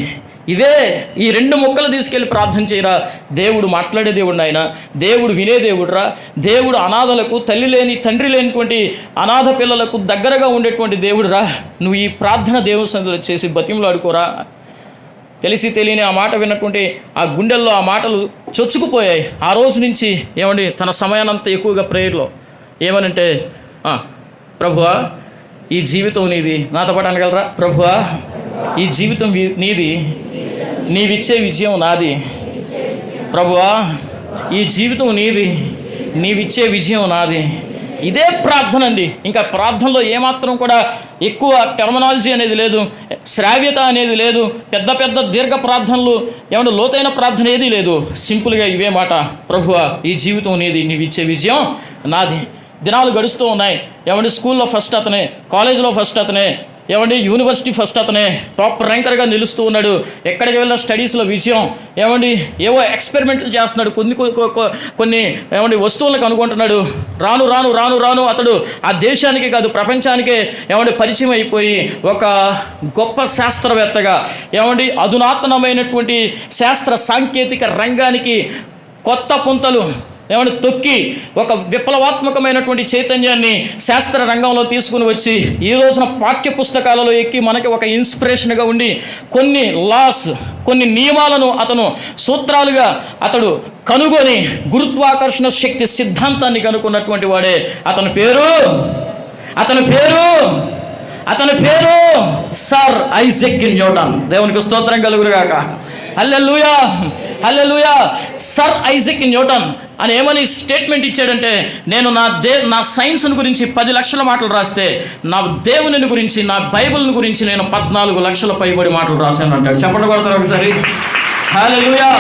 ఇదే ఈ 2 ముక్కలు తీసుకెళ్ళి ప్రార్థన చేయరా. దేవుడు మాట్లాడే దేవుడు నాయన, దేవుడు వినే దేవుడురా, దేవుడు అనాథలకు, తల్లి లేని తండ్రి లేనిటువంటి అనాథ పిల్లలకు దగ్గరగా ఉండేటువంటి దేవుడురా. నువ్వు ఈ ప్రార్థన దేవుని సన్నిధిలో చేసి బతిమలాడుకోరా. తెలిసి తెలియని ఆ మాట విన్నటువంటి ఆ గుండెల్లో ఆ మాటలు చొచ్చుకుపోయాయి. ఆ రోజు నుంచి తన సమయానంతా ఎక్కువగా ప్రేయర్లో ఏమనంటే, ప్రభువా ఈ జీవితం నీది, నాతో పాటు అనగలరా, ప్రభువా ఈ జీవితం నీది, నీవిచ్చే విజయం నాది, ప్రభువా ఈ జీవితం నీది, నీవిచ్చే విజయం నాది. ఇదే ప్రార్థన అండి. ఇంకా ప్రార్థనలో ఏమాత్రం కూడా ఎక్కువ టెర్మినాలజీ అనేది లేదు, శ్రావ్యత అనేది లేదు, పెద్ద పెద్ద దీర్ఘ ప్రార్థనలు లోతైన ప్రార్థన ఏదీ లేదు. సింపుల్గా ఇవే మాట, ప్రభువా ఈ జీవితం నీది, నీవిచ్చే విజయం నాది. దినాలు గడుస్తూ ఉన్నాయి. స్కూల్లో ఫస్ట్ అతనే, కాలేజీలో ఫస్ట్ అతనే, ఏమండి యూనివర్సిటీ ఫస్ట్ అతనే టాప్ ర్యాంకర్గా నిలుస్తూ ఉన్నాడు. ఎక్కడికి వెళ్ళిన స్టడీస్లో విజయం. ఏమండి ఏవో ఎక్స్పెరిమెంట్లు చేస్తున్నాడు, కొన్ని ఏమండి వస్తువులను కనుగొంటున్నాడు. రాను రాను రాను రాను అతడు ఆ దేశానికి కాదు ప్రపంచానికే ఏమండి పరిచయం అయిపోయి ఒక గొప్ప శాస్త్రవేత్తగా, ఏమండి అధునాతనమైనటువంటి శాస్త్ర సాంకేతిక రంగానికి కొత్త పుంతలు ఏమంటే తొక్కి ఒక విప్లవాత్మకమైనటువంటి చైతన్యాన్ని శాస్త్ర రంగంలో తీసుకుని వచ్చి ఈ రోజున పాఠ్య పుస్తకాలలో ఎక్కి మనకి ఒక ఇన్స్పిరేషన్గా ఉండి కొన్ని లాస్, కొన్ని నియమాలను అతను సూత్రాలుగా అతడు కనుగొని గురుత్వాకర్షణ శక్తి సిద్ధాంతాన్ని కనుక్కున్నటువంటి వాడే అతని పేరు సర్ ఐజాక్ న్యూటన్. దేవునికి స్తోత్రం కలుగునుగాక. హల్లెలూయా హల్లెలూయా. సర్ ఐజాక్ న్యూటన్ అని ఏమని స్టేట్మెంట్ ఇచ్చాడంటే, నేను నా సైన్స్ని గురించి 10 లక్షల మాటలు రాస్తే నా దేవుని గురించి, నా బైబిల్ని గురించి నేను 14 లక్షల పైబడి మాటలు రాశాను అంటాడు. చెప్పండి కొడతారు ఒకసారి. హల్లెలూయా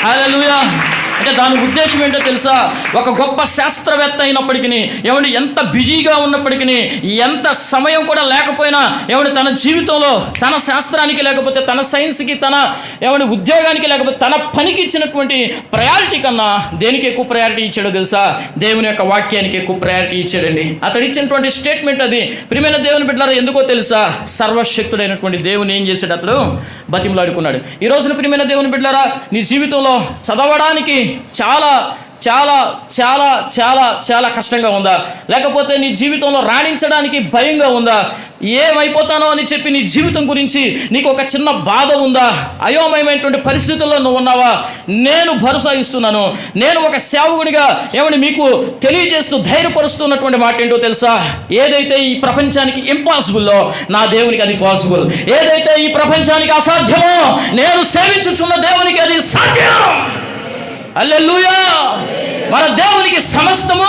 హల్లెలూయా. అంటే దాని ఉద్దేశం ఏంటో తెలుసా? ఒక గొప్ప శాస్త్రవేత్త అయినప్పటికీ, ఏమంటే ఎంత బిజీగా ఉన్నప్పటికీ, ఎంత సమయం కూడా లేకపోయినా, ఏమంటే తన జీవితంలో తన శాస్త్రానికి లేకపోతే తన సైన్స్కి, తన ఏమంటే ఉద్యోగానికి లేకపోతే తన పనికి ఇచ్చినటువంటి ప్రయారిటీ కన్నా దేనికి ఎక్కువ ప్రయారిటీ ఇచ్చాడో తెలుసా? దేవుని యొక్క వాక్యానికి ఎక్కువ ప్రయారిటీ ఇచ్చాడండి. అతడు ఇచ్చినటువంటి స్టేట్మెంట్ అది. ప్రియమైన దేవుని బిడ్డలారా, ఎందుకో తెలుసా? సర్వశక్తుడైనటువంటి దేవుని ఏం చేశాడు? అతడు బతిమలాడుకున్నాడు. ఈ రోజున ప్రియమైన దేవుని బిడ్డలారా, నీ జీవితంలో చదవడానికి చాలా చాలా చాలా చాలా చాలా కష్టంగా ఉందా? లేకపోతే నీ జీవితంలో రాణించడానికి భయంగా ఉందా? ఏమైపోతానో అని చెప్పి నీ జీవితం గురించి నీకు ఒక చిన్న బాధ ఉందా? అయోమయమైనటువంటి పరిస్థితుల్లో నువ్వు ఉన్నావా? నేను భరోసా ఇస్తున్నాను. నేను ఒక సేవకుడిగా ఏమని మీకు తెలియజేస్తూ ధైర్యపరుస్తున్నటువంటి మాట ఏంటో తెలుసా? ఏదైతే ఈ ప్రపంచానికి ఇంపాసిబుల్లో నా దేవునికి అది పాసిబుల్. ఏదైతే ఈ ప్రపంచానికి అసాధ్యమో నేను సేవించుచున్న దేవునికి అది సాధ్యం. హల్లెలూయా. మన దేవునికి సమస్తము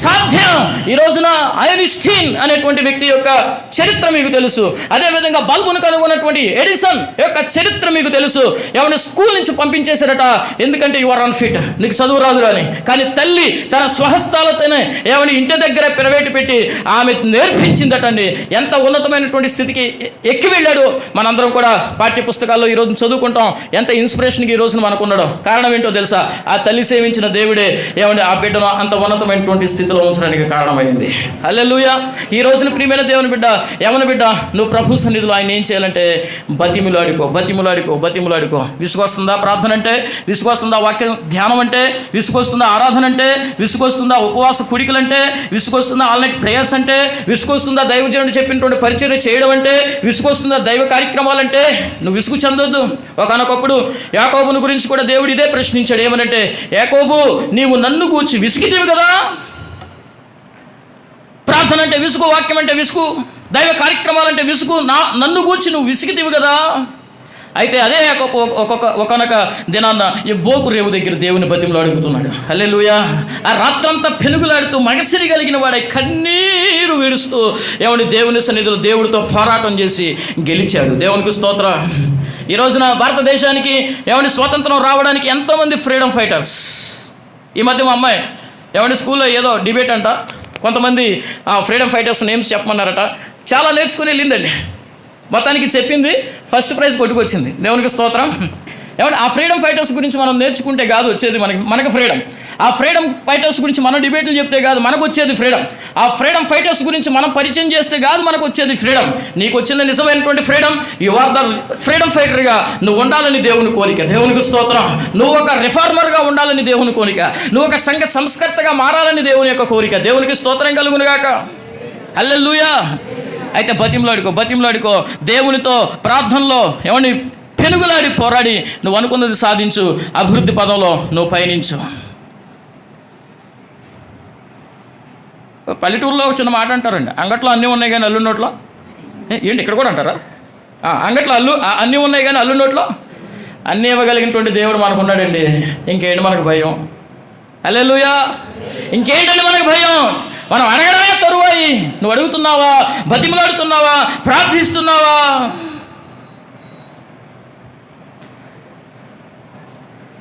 సాధ్యం. ఈ రోజున ఐన్స్టీన్ అనేటువంటి వ్యక్తి యొక్క చరిత్ర మీకు తెలుసు. అదేవిధంగా బల్బును కనుగొన్నటువంటి ఎడిసన్ యొక్క చరిత్ర మీకు తెలుసు. ఏమైనా స్కూల్ నుంచి పంపించేశారట, ఎందుకంటే యు ఆర్ అన్ఫిట్, నీకు చదువు రాదు అని. కానీ తల్లి తన స్వహస్తాలతోనే ఏమైనా ఇంటి దగ్గర పిరవేటి పెట్టి ఆమె నేర్పించిందటండి. ఎంత ఉన్నతమైనటువంటి స్థితికి ఎక్కి వెళ్ళాడు. మనందరం కూడా పాఠ్య పుస్తకాల్లో ఈరోజు చదువుకుంటాం. ఎంత ఇన్స్పిరేషన్కి ఈ రోజున మనకు ఉండడం కారణం ఏంటో తెలుసా? ఆ తల్లి సేవించిన దేవుడే ఏమంటే ఆ బిడ్డను అంత ఉన్నతమైనటువంటి స్థితిలో ఉంచడానికి కారణమైంది. హల్లెలూయా. ఈ రోజున ప్రియమైన దేవుని బిడ్డ, యవన బిడ్డ, నువ్వు ప్రభు సన్నిధిలో ఆయన ఏం చేయాలంటే బతిములాడుకో. విసుగొస్తుందా ప్రార్థన అంటే? విసుగొస్తుందా వాక్య ధ్యానం అంటే? విసుగొస్తుందా ఆరాధన అంటే? విసుగొస్తుందా ఉపవాస కుడికలంటే? విసుగొస్తుందా ఆల్ నైట్ ప్రేయర్స్ అంటే? విసుగొస్తుందా దైవజనుడు చెప్పినటువంటి పరిచర్య చేయడం అంటే? విసుగొస్తుందా దైవ కార్యక్రమాలంటే? నువ్వు విసుగు చెందొద్దు. ఒకనొకప్పుడు యాకోబును గురించి కూడా దేవుడు ఇదే ప్రశ్నించాడు. ఏమనంటే, యాకోబు, నీవు నన్ను గూర్చి విసిగితివి కదా. ప్రార్థన అంటే విసుగు, వాక్యం అంటే విసుగు, దైవ కార్యక్రమాలంటే విసుగు, నన్ను గూర్చి నువ్వు విసిగితివి కదా. అయితే అదే ఒకనొక దినాన్న ఈ బోకు రేవు దగ్గర దేవుని బతిమలో అడుగుతున్నాడు. హల్లెలూయా. ఆ రాత్రంతా పెనుగులాడుతూ మగసిరి కలిగిన వాడై కన్నీరు విడుస్తూ ఏమని దేవుని సన్నిధిలో దేవుడితో పోరాటం చేసి గెలిచాడు. దేవునికి స్తోత్రం. ఈ రోజున భారతదేశానికి ఏమంటే స్వాతంత్రం రావడానికి ఎంతోమంది ఫ్రీడమ్ ఫైటర్స్. ఈ మధ్య మా అమ్మాయి ఏమంటే స్కూల్లో ఏదో డిబేట్ అంట, కొంతమంది ఫ్రీడమ్ ఫైటర్స్ నేమ్స్ చెప్పమన్నారట. చాలా నేర్చుకుని వెళ్ళిందండి. మొత్తానికి చెప్పింది, ఫస్ట్ ప్రైజ్ కొట్టుకొచ్చింది. దేవునికి స్తోత్రం. ఏమంటే ఆ ఫ్రీడమ్ ఫైటర్స్ గురించి మనం నేర్చుకుంటే కాదు వచ్చేది మనకు ఫ్రీడమ్. ఆ ఫ్రీడమ్ ఫైటర్స్ గురించి మనం డిబేట్లు చెప్తే కాదు మనకు వచ్చేది ఫ్రీడమ్. ఆ ఫ్రీడమ్ ఫైటర్స్ గురించి మనం పరిచయం చేస్తే కాదు మనకు వచ్చేది ఫ్రీడమ్. నీకు వచ్చింది నిజమైనటువంటి freedom. You are the freedom ఫైటర్గా నువ్వు ఉండాలని దేవుని కోరిక. దేవునికి స్తోత్రం. నువ్వు ఒక రిఫార్మర్గా ఉండాలని దేవుని కోరిక. నువ్వు ఒక సంఘ సంస్కర్తగా మారాలని దేవుని యొక్క కోరిక. దేవునికి స్తోత్రం కలుగునుగాక. హల్లెలూయా. అయితే బతిమలాడుకో దేవునితో ప్రార్థనలో ఏమని పెనుగులాడి పోరాడి నువ్వు అనుకున్నది సాధించు. అభివృద్ధి పదంలో నువ్వు పయనించు. పల్లెటూరులో ఒక చిన్న మాట అంటారండి, అంగట్లో అన్నీ ఉన్నాయి కానీ అల్లు నోట్లో. ఏంటి ఇక్కడ కూడా అంటారా? అంగట్లో అన్నీ ఉన్నాయి కానీ అల్లు నోట్లో అన్నీ ఇవ్వగలిగినటువంటి దేవుడు మనకు ఉన్నాడండి. ఇంకేంటి మనకు భయం? హల్లెలూయా. ఇంకేంటండి మనకు భయం? మనం అడగడమే తరువాయి. నువ్వు అడుగుతున్నావా? బతిమలాడుతున్నావా? ప్రార్థిస్తున్నావా?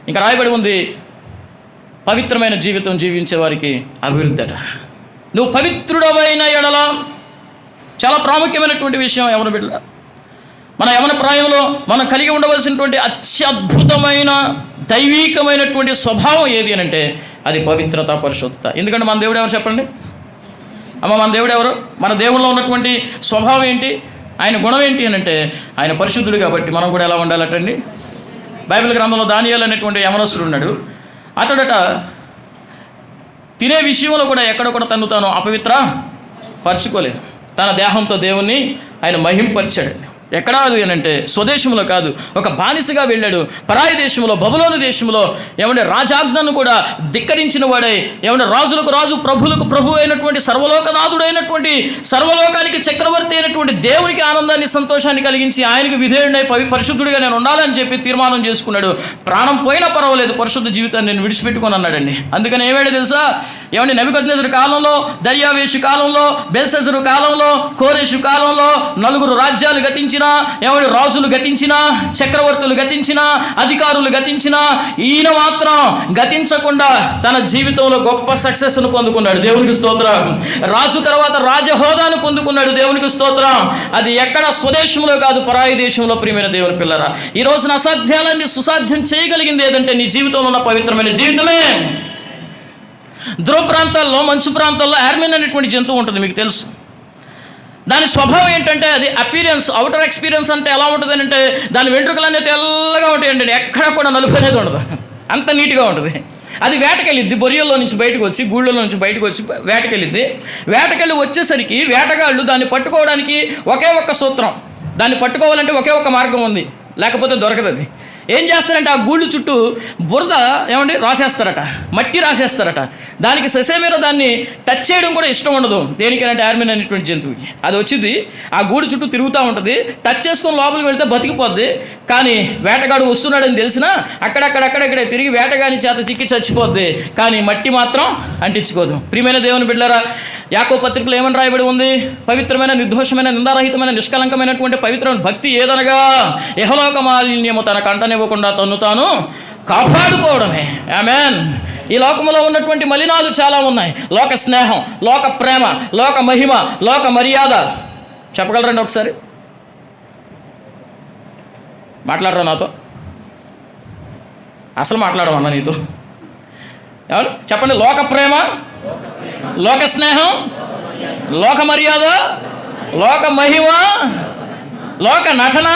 ఇంకా రాయబడి ఉంది, పవిత్రమైన జీవితం జీవించే వారికి అభివృద్ధి అట. నువ్వు పవిత్రుడవైన ఎడల చాలా ప్రాముఖ్యమైనటువంటి విషయం యవన బిడ్డ. మన యవన ప్రాయంలో మనం కలిగి ఉండవలసినటువంటి అత్యద్భుతమైన దైవీకమైనటువంటి స్వభావం ఏది అని అంటే అది పవిత్రత, పరిశుద్ధత. ఎందుకంటే మన దేవుడు ఎవరు చెప్పండి అమ్మ? మన దేవుడు ఎవరు? మన దేవుల్లో ఉన్నటువంటి స్వభావం ఏంటి, ఆయన గుణం ఏంటి అని అంటే ఆయన పరిశుద్ధుడు. కాబట్టి మనం కూడా ఎలా ఉండాలటండి? బైబిల్ గ్రంథంలో దానియేలు అనేటువంటి యవనస్తుడు ఉన్నాడు. అతడట తినే విషయంలో కూడా ఎక్కడ కూడా తను తాను అపవిత్ర పరచుకోలేదు. తన దేహంతో దేవుణ్ణి ఆయన మహింపరిచాడు. ఎక్కడా అది అని అంటే స్వదేశంలో కాదు, ఒక బానిసగా వెళ్ళాడు. పరాయి దేశంలో, బబులోను దేశంలో ఏమంటే రాజాజ్ఞను కూడా ధిక్కరించిన వాడై ఏమంటే రాజులకు రాజు, ప్రభులకు ప్రభు అయినటువంటి సర్వలోకనాథుడు అయినటువంటి సర్వలోకానికి చక్రవర్తి అయినటువంటి దేవునికి ఆనందాన్ని, సంతోషాన్ని కలిగించి ఆయనకు విధేయుడై పరిశుద్ధుడిగా నేను ఉండాలని చెప్పి తీర్మానం చేసుకున్నాడు. ప్రాణం పోయినా పర్వాలేదు, పరిశుద్ధ జీవితాన్ని నేను విడిచిపెట్టుకొని అన్నాడండి. అందుకని ఏమేడో తెలుసా? ఏమంటే నెబుకద్నెజరు కాలంలో, దర్యావేషు కాలంలో, బెల్షస్సరు కాలంలో, కోరెషు కాలంలో 4 రాజ్యాలు గతించిన, ఏమంటే రాజులు గతించిన, చక్రవర్తులు గతించిన, అధికారులు గతించిన, ఈయన మాత్రం గతించకుండా తన జీవితంలో గొప్ప సక్సెస్ను పొందుకున్నాడు. దేవునికి స్తోత్రం. రాజు తర్వాత రాజహోదాను పొందుకున్నాడు. దేవునికి స్తోత్రం. అది ఎక్కడ స్వదేశంలో కాదు, పరాయి దేశంలో. ప్రియమైన దేవుని పిల్లరా, ఈ రోజున అసాధ్యాలన్నీ సుసాధ్యం చేయగలిగింది ఏదంటే నీ జీవితంలో ఉన్న పవిత్రమైన జీవితమే. ధ్రువ ప్రాంతాల్లో, మంచు ప్రాంతాల్లో యార్మిన్ అనేటువంటి జంతువు ఉంటుంది, మీకు తెలుసు. దాని స్వభావం ఏంటంటే అది అపీరియన్స్, అవుటర్ ఎక్స్పీరియన్స్ అంటే ఎలా ఉంటుంది అంటే దాని వెంట్రుకలు అనేది తెల్లగా ఉంటాయండి. ఎక్కడ కూడా నలుపు అనేది ఉండదు, అంత నీట్గా ఉంటుంది. అది వేటకెళ్ళిద్ది, బొరియల్లో నుంచి బయటకు వచ్చి, గూళ్ళలో నుంచి బయటకు వచ్చి వేటకెళ్ళిద్ది. వేటకెళ్ళి వచ్చేసరికి వేటగాళ్ళు దాన్ని పట్టుకోవడానికి ఒకే ఒక్క సూత్రం, దాన్ని పట్టుకోవాలంటే ఒకే ఒక్క మార్గం ఉంది, లేకపోతే దొరకదు. అది ఏం చేస్తారంటే ఆ గూళ్ళు చుట్టూ బురద ఏమండి రాసేస్తారట, మట్టి రాసేస్తారట. దానికి ససేమీర దాన్ని టచ్ చేయడం కూడా ఇష్టం ఉండదు. దేనికైనా యార్మిన్ అనేటువంటి జంతువుకి. అది వచ్చింది ఆ గూడు చుట్టూ తిరుగుతూ ఉంటుంది, టచ్ చేసుకొని లోపలికి వెళితే బతికిపోద్ది. కానీ వేటగాడు వస్తున్నాడని తెలిసినా అక్కడక్కడే తిరిగి వేటగాని చేత చిక్కి చచ్చిపోద్ది, కానీ మట్టి మాత్రం అంటించుకోదు. ప్రియమైన దేవుని బిడ్డలారా, యాకోబు పత్రికలో ఏమని రాయబడి ఉంది? పవిత్రమైన, నిర్దోషమైన, నిందారహితమైన, నిష్కలంకమైనటువంటి పవిత్రమైన భక్తి ఏదనగా యెహోలోక మాలిన్యము తన కంటనివ్వకుండా తన్ను తాను కాపాడుకోవడమే. ఆమేన్. ఈ లోకంలో ఉన్నటువంటి మలినాలు చాలా ఉన్నాయి. లోక స్నేహం, లోక ప్రేమ, లోక మహిమ, లోక మర్యాద. చెప్పగలరండి ఒకసారి? మాట్లాడరా నాతో? అసలు మాట్లాడమన్నా నీతో? ఎవరు చెప్పండి? లోక ప్రేమ, లోక స్నేహం, లోక మర్యాద, లోక మహిమ, లోక నటన,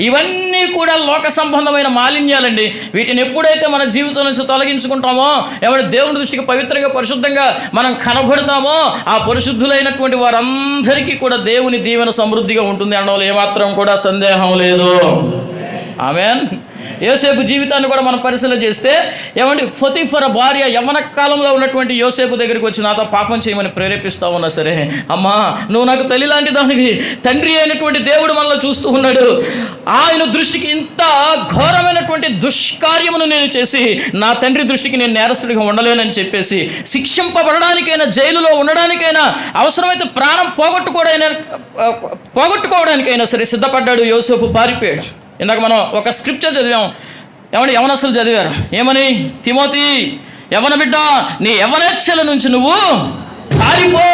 ఇవన్నీ కూడా లోక సంబంధమైన మాలిన్యాలండి. వీటిని ఎప్పుడైతే మన జీవితం నుంచి తొలగించుకుంటామో, ఎవరి దేవుని దృష్టికి పవిత్రంగా, పరిశుద్ధంగా మనం కనబడతామో, ఆ పరిశుద్ధులైనటువంటి వారందరికీ కూడా దేవుని దీవెన సమృద్ధిగా ఉంటుంది అనడంలో ఏమాత్రం కూడా సందేహం లేదు. ఆమేన్. యోసేపు జీవితాన్ని కూడా మనం పరిశీలన చేస్తే ఏమండి, పొతిఫర భార్య యవ్వన కాలంలో ఉన్నటువంటి యోసేపు దగ్గరికి వచ్చి నాతో పాపం చేయమని ప్రేరేపిస్తా ఉన్నా సరే, అమ్మా నువ్వు నాకు తల్లి లాంటి దానివి, తండ్రి అయినటువంటి దేవుడు మనల్ని చూస్తూ ఉన్నాడు, ఆయన దృష్టికి ఇంత ఘోరమైనటువంటి దుష్కార్యమును నేను చేసి నా తండ్రి దృష్టికి నేను నేరస్తుడిగా ఉండలేనని చెప్పేసి శిక్షింపబడడానికైనా, జైలులో ఉండడానికైనా, అవసరమైతే ప్రాణం పోగొట్టుకోవడానికైనా సరే సిద్ధపడ్డాడు యోసేపు. పారిపోయాడు. ఇందాక మనం ఒక స్క్రిప్చర్ చదివాం. ఏమంటే యవనస్తులు చదివారు ఏమని? తిమోతి, యవన బిడ్డ, నీ యవనేచ్ఛల నుంచి నువ్వు పారిపో.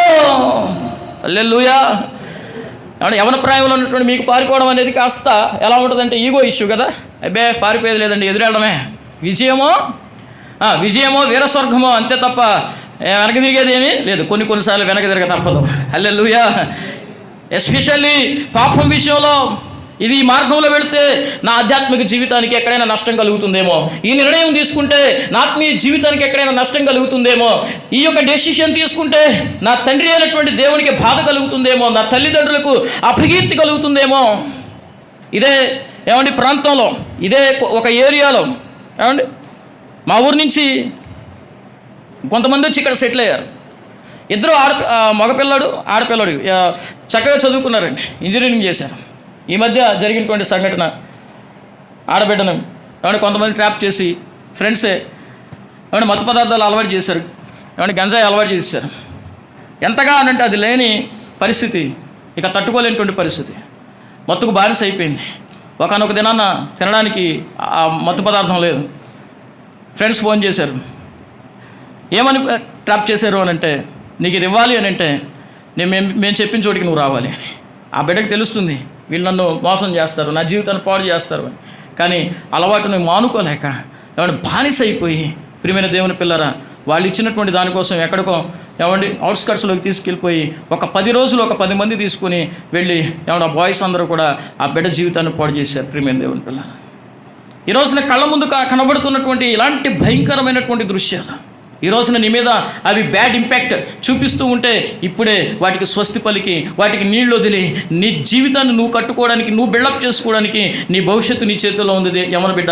హల్లెలూయా. ఏమంటే యవన ప్రాయంలో ఉన్నటువంటి మీకు పారిపోవడం అనేది కాస్త ఎలా ఉంటుందంటే ఈగో ఇష్యూ కదా. అబ్బే పారిపోయేది లేదండి, ఎదురెళ్ళడమే. విజయమో వీరస్వర్గమో అంతే తప్ప వెనక తిరిగేది ఏమీ లేదు. కొన్నిసార్లు వెనక తిరగ తప్పదు. హల్లెలూయా. ఎస్పెషల్లీ పాపం విషయంలో ఇది ఈ మార్గంలో వెళితే నా ఆధ్యాత్మిక జీవితానికి ఎక్కడైనా నష్టం కలుగుతుందేమో, ఈ నిర్ణయం తీసుకుంటే నా ఆత్మీయ జీవితానికి ఎక్కడైనా నష్టం కలుగుతుందేమో, ఈ యొక్క డెసిషన్ తీసుకుంటే నా తండ్రి అయినటువంటి దేవునికి బాధ కలుగుతుందేమో, నా తల్లిదండ్రులకు అపకీర్తి కలుగుతుందేమో. ఇదే ఏమండి ప్రాంతంలో, ఇదే ఒక ఏరియాలో ఏమండి మా ఊరి నుంచి కొంతమంది వచ్చి ఇక్కడ సెటిల్ అయ్యారు. ఇద్దరు మగపిల్లాడు ఆడపిల్లాడు చక్కగా చదువుకున్నారండి, ఇంజనీరింగ్ చేశారు. ఈ మధ్య జరిగినటువంటి సంఘటన, ఆడబిడ్డను ఏమంటే కొంతమంది ట్రాప్ చేసి ఫ్రెండ్సే ఏమంటే మత్తు పదార్థాలు అలవాటు చేశారు, ఏమంటే గంజాయి అలవాటు చేశారు. ఎంతగా అనంటే అది లేని పరిస్థితి, ఇక తట్టుకోలేనటువంటి పరిస్థితి, మత్తుకు బానిస అయిపోయింది. ఒకనొక దినాన్న తినడానికి ఆ మత్తు పదార్థం లేదు. ఫ్రెండ్స్ ఫోన్ చేశారు, ఏమని ట్రాప్ చేశారు అని అంటే, నీకు ఇది ఇవ్వాలి అని అంటే మేము చెప్పిన చోటికి నువ్వు రావాలి అని. ఆ బిడ్డకు తెలుస్తుంది వీళ్ళు నన్ను మోసం చేస్తారు, నా జీవితాన్ని పాడు చేస్తారు అని. కానీ అలవాటుని మానుకోలేక ఏమంటే బానిస అయిపోయి, ప్రియమైన దేవుని పిల్లరా, వాళ్ళు ఇచ్చినటువంటి దానికోసం ఎక్కడికో అవుట్స్కట్స్లోకి తీసుకెళ్ళిపోయి ఒక 10 రోజులు ఒక 10 మంది తీసుకుని వెళ్ళి ఆ బాయ్స్ అందరూ కూడా ఆ బిడ్డ జీవితాన్ని పాడు చేశారు. ప్రియమైన దేవుని పిల్లరా, ఈ రోజున కళ్ళ ముందు కనబడుతున్నటువంటి ఇలాంటి భయంకరమైనటువంటి దృశ్యాలు ఈ రోజున నీ మీద అవి బ్యాడ్ ఇంపాక్ట్ చూపిస్తూ ఉంటే ఇప్పుడే వాటికి స్వస్తి పలికి, వాటికి నీళ్ళు వదిలి, నీ జీవితాన్ని నువ్వు కట్టుకోవడానికి, నువ్వు బిల్డప్ చేసుకోవడానికి నీ భవిష్యత్తు నీ చేతుల్లో ఉంది. యమన బిడ్డ,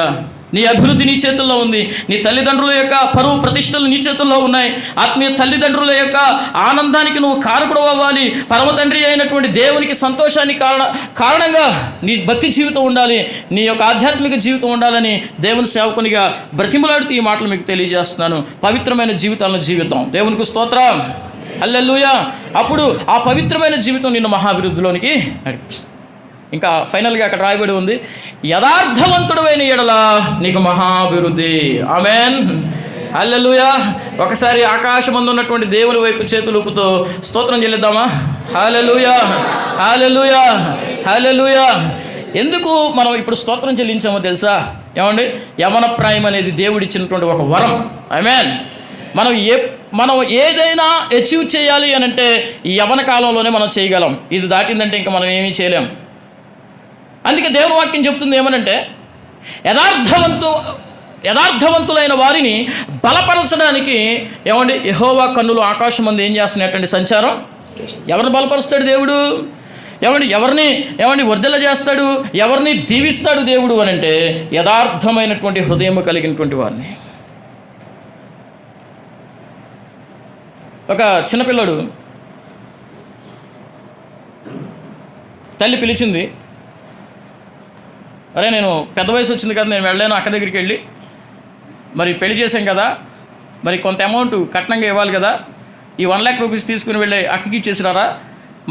నీ అభివృద్ధి నీ చేతుల్లో ఉంది. నీ తల్లిదండ్రుల యొక్క పరువు ప్రతిష్టలు నీ చేతుల్లో ఉన్నాయి. ఆత్మీయ తల్లిదండ్రుల యొక్క ఆనందానికి నువ్వు కారకుడు అవ్వాలి. పరమ తండ్రి అయినటువంటి దేవునికి సంతోషానికి కారణంగా నీ భక్తి జీవితం ఉండాలి, నీ యొక్క ఆధ్యాత్మిక జీవితం ఉండాలని దేవుని సేవకునిగా బ్రతిమలాడుతూ ఈ మాటలు మీకు తెలియజేస్తున్నాను. పవిత్రమైన జీవితాలను జీవితం. దేవునికి స్తోత్రం, హల్లెలూయా. అప్పుడు ఆ పవిత్రమైన జీవితం నిన్ను మహాభివృద్ధిలోనికి నడిపిస్తుంది. ఇంకా ఫైనల్గా అక్కడ రాయబడి ఉంది, యథార్థవంతుడైన ఎడల నీకు మహాభివృద్ధి. ఆమేన్, హల్లెలూయా. ఒకసారి ఆకాశమందు ఉన్నటువంటి దేవుని వైపు చేతులు ఊపుతూ స్తోత్రం చెల్లిద్దామా? హల్లెలూయా, హల్లెలూయా, హల్లెలూయా. ఎందుకు మనం ఇప్పుడు స్తోత్రం చెల్లించామో తెలుసా? ఏమండి, యవన ప్రాయం అనేది దేవుడిచ్చినటువంటి ఒక వరం. ఆమేన్. మనం ఏదైనా అచీవ్ చేయాలి అని అంటే ఈ యవన కాలంలోనే మనం చేయగలం. ఇది దాటిందంటే ఇంకా మనం ఏమీ చేయలేం. అందుకే దేవుని వాక్యం చెప్తుంది ఏమనంటే, యథార్థవంతులైన వారిని బలపరచడానికి యెహోవా కన్నులు ఆకాశం మంది ఏం చేస్తున్నట్టండి? సంచారం. ఎవరిని బలపరుస్తాడు దేవుడు? ఎవరిని వర్ధల చేస్తాడు? ఎవరిని దీవిస్తాడు దేవుడు అని అంటే యథార్థమైనటువంటి హృదయం కలిగినటువంటి వారిని. ఒక చిన్నపిల్లడు తల్లి పిలిచింది, అరే నేను పెద్ద వయసు వచ్చింది కదా, నేను వెళ్ళాను అక్క దగ్గరికి వెళ్ళి, మరి పెళ్లి చేశాం కదా, మరి కొంత అమౌంట్ కట్నంగా ఇవ్వాలి కదా, ఈ 1 lakh రూపీస్ తీసుకుని వెళ్ళి అక్కకి ఇచ్చేసిరారా,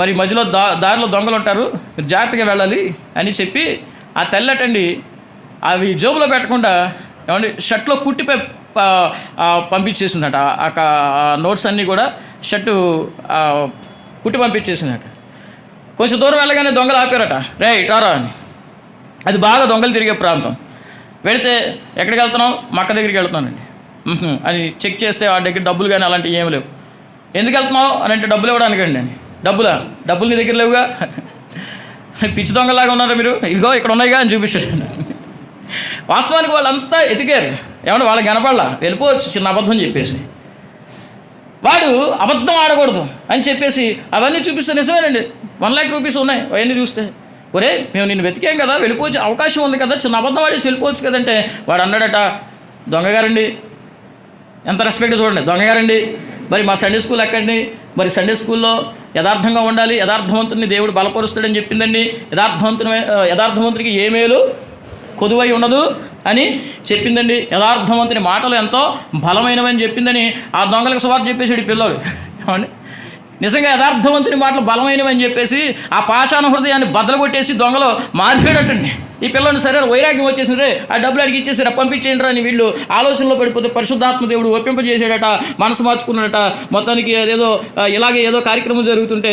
మరి మధ్యలో దారిలో దొంగలు ఉంటారు, మీరు జాగ్రత్తగా వెళ్ళాలి అని చెప్పి ఆ తెల్లటండి అవి జోబులో పెట్టకుండా షర్ట్లో కుట్టి పంపించేసిందట. ఆ నోట్స్ అన్నీ కూడా షర్టు కుట్టి పంపించేసిందట. కొంచెం దూరం వెళ్ళగానే దొంగలు ఆపారట, రే ఇటారా అని. అది బాగా దొంగలు తిరిగే ప్రాంతం. వెళితే ఎక్కడికి వెళ్తున్నావు? మా అక్క దగ్గరికి వెళ్తున్నానండి అని చెక్ చేస్తే ఆ దగ్గర డబ్బులు కానీ అలాంటివి ఏమి లేవు. ఎందుకు వెళ్తున్నావు అని అంటే డబ్బులు ఇవ్వడానికి అండి అని. డబ్బులు నీ దగ్గర లేవుగా, పిచ్చి దొంగలాగా ఉన్నారా మీరు, ఇదిగో ఇక్కడ ఉన్నాయిగా అని చూపిస్తాడు. వాస్తవానికి వాళ్ళంతా ఎతికారు, వాళ్ళకి కనపడలా, వెళ్ళిపోవచ్చు చిన్న అబద్ధం చెప్పేసి. వాడు అబద్ధం ఆడకూడదు అని చెప్పేసి అవన్నీ చూపిస్తే నిజమేనండి 1 lakh రూపీస్ ఉన్నాయి. అవన్నీ చూస్తే ఒరే మేము నిన్ను వెతికాం కదా, వెళ్ళిపోవచ్చు, అవకాశం ఉంది కదా, చిన్న అబద్ధం ఆడేసి వెళ్ళిపోవచ్చు కదంటే వాడు అన్నాడట, దొంగగారండి, ఎంత రెస్పెక్ట్ చూడండి, దొంగగారండి, మరి మా సండే స్కూల్ ఎక్కండి, మరి సండే స్కూల్లో యథార్థంగా ఉండాలి, యథార్థవంతుని దేవుడు బలపరుస్తాడని చెప్పిందండి, యథార్థవంతుడికి ఏ మేలు కొదువై ఉండదు అని చెప్పిందండి, యథార్థవంతుని మాటలు ఎంతో బలమైనవని చెప్పిందని ఆ దొంగలకు సువార్త చెప్పేసాడు ఈ పిల్లలు. నిజంగా యథార్థవంతుని మాటలు బలమైనవని చెప్పేసి ఆ పాషాణ హృదయాన్ని బద్దలు కొట్టేసి దొంగలు మారిపోయాడటండి. ఈ పిల్లల్ని సరే వైరాగ్యం వచ్చేసింది, రే ఆ డబ్బులు అడిగి ఇచ్చేసారా, పంపించేయండి అని వీళ్ళు ఆలోచనలో పడిపోతే పరిశుద్ధాత్మ దేవుడు ఒప్పింపజేసాడట, మనసు మార్చుకున్నాడట. మొత్తానికి ఏదో ఇలాగే ఏదో కార్యక్రమం జరుగుతుంటే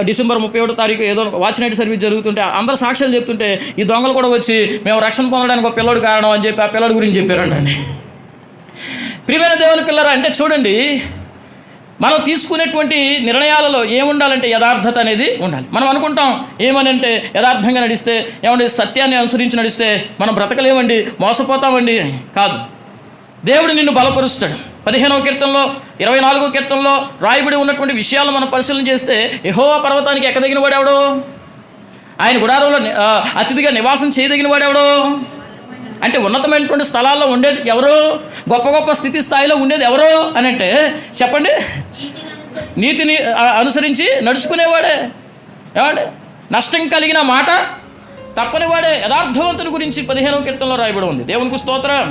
డిసెంబర్ 31వ తారీఖు ఏదో వాచ్ నైట్ సర్వీస్ జరుగుతుంటే అందరూ సాక్ష్యాలు చెప్తుంటే ఈ దొంగలు కూడా వచ్చి మేము రక్షణ పొందడానికి ఒక పిల్లడు కారణం అని చెప్పి ఆ పిల్లడి గురించి చెప్పారంటండి. ప్రియమైన దేవుని పిల్లరా, అంటే చూడండి, మనం తీసుకునేటువంటి నిర్ణయాలలో ఏముండాలంటే యథార్థత అనేది ఉండాలి. మనం అనుకుంటాం ఏమని అంటే యథార్థంగా నడిస్తే సత్యాన్ని అనుసరించి నడిస్తే మనం బ్రతకలేమండి, మోసపోతామండి. కాదు, దేవుడు నిన్ను బలపరుస్తాడు. 15వ కీర్తనలో 24వ కీర్తనలో రాయబడి ఉన్నటువంటి విషయాలు మనం పరిశీలన చేస్తే యెహోవా పర్వతానికి ఎక్కదగిన వాడెవడో, ఆయన గుడారంలో అతిథిగా నివాసం చేయదగిన వాడెవడో, అంటే ఉన్నతమైనటువంటి స్థలాల్లో ఉండేది ఎవరు, గొప్ప గొప్ప స్థితి స్థాయిలో ఉండేది ఎవరు అని అంటే చెప్పండి, నీతిని అనుసరించి నడుచుకునేవాడే. నష్టం కలిగిన మాట తప్పనివాడే యథార్థవంతుని గురించి 15వ కీర్తనలో రాయబడి ఉంది. దేవునికి స్తోత్రం.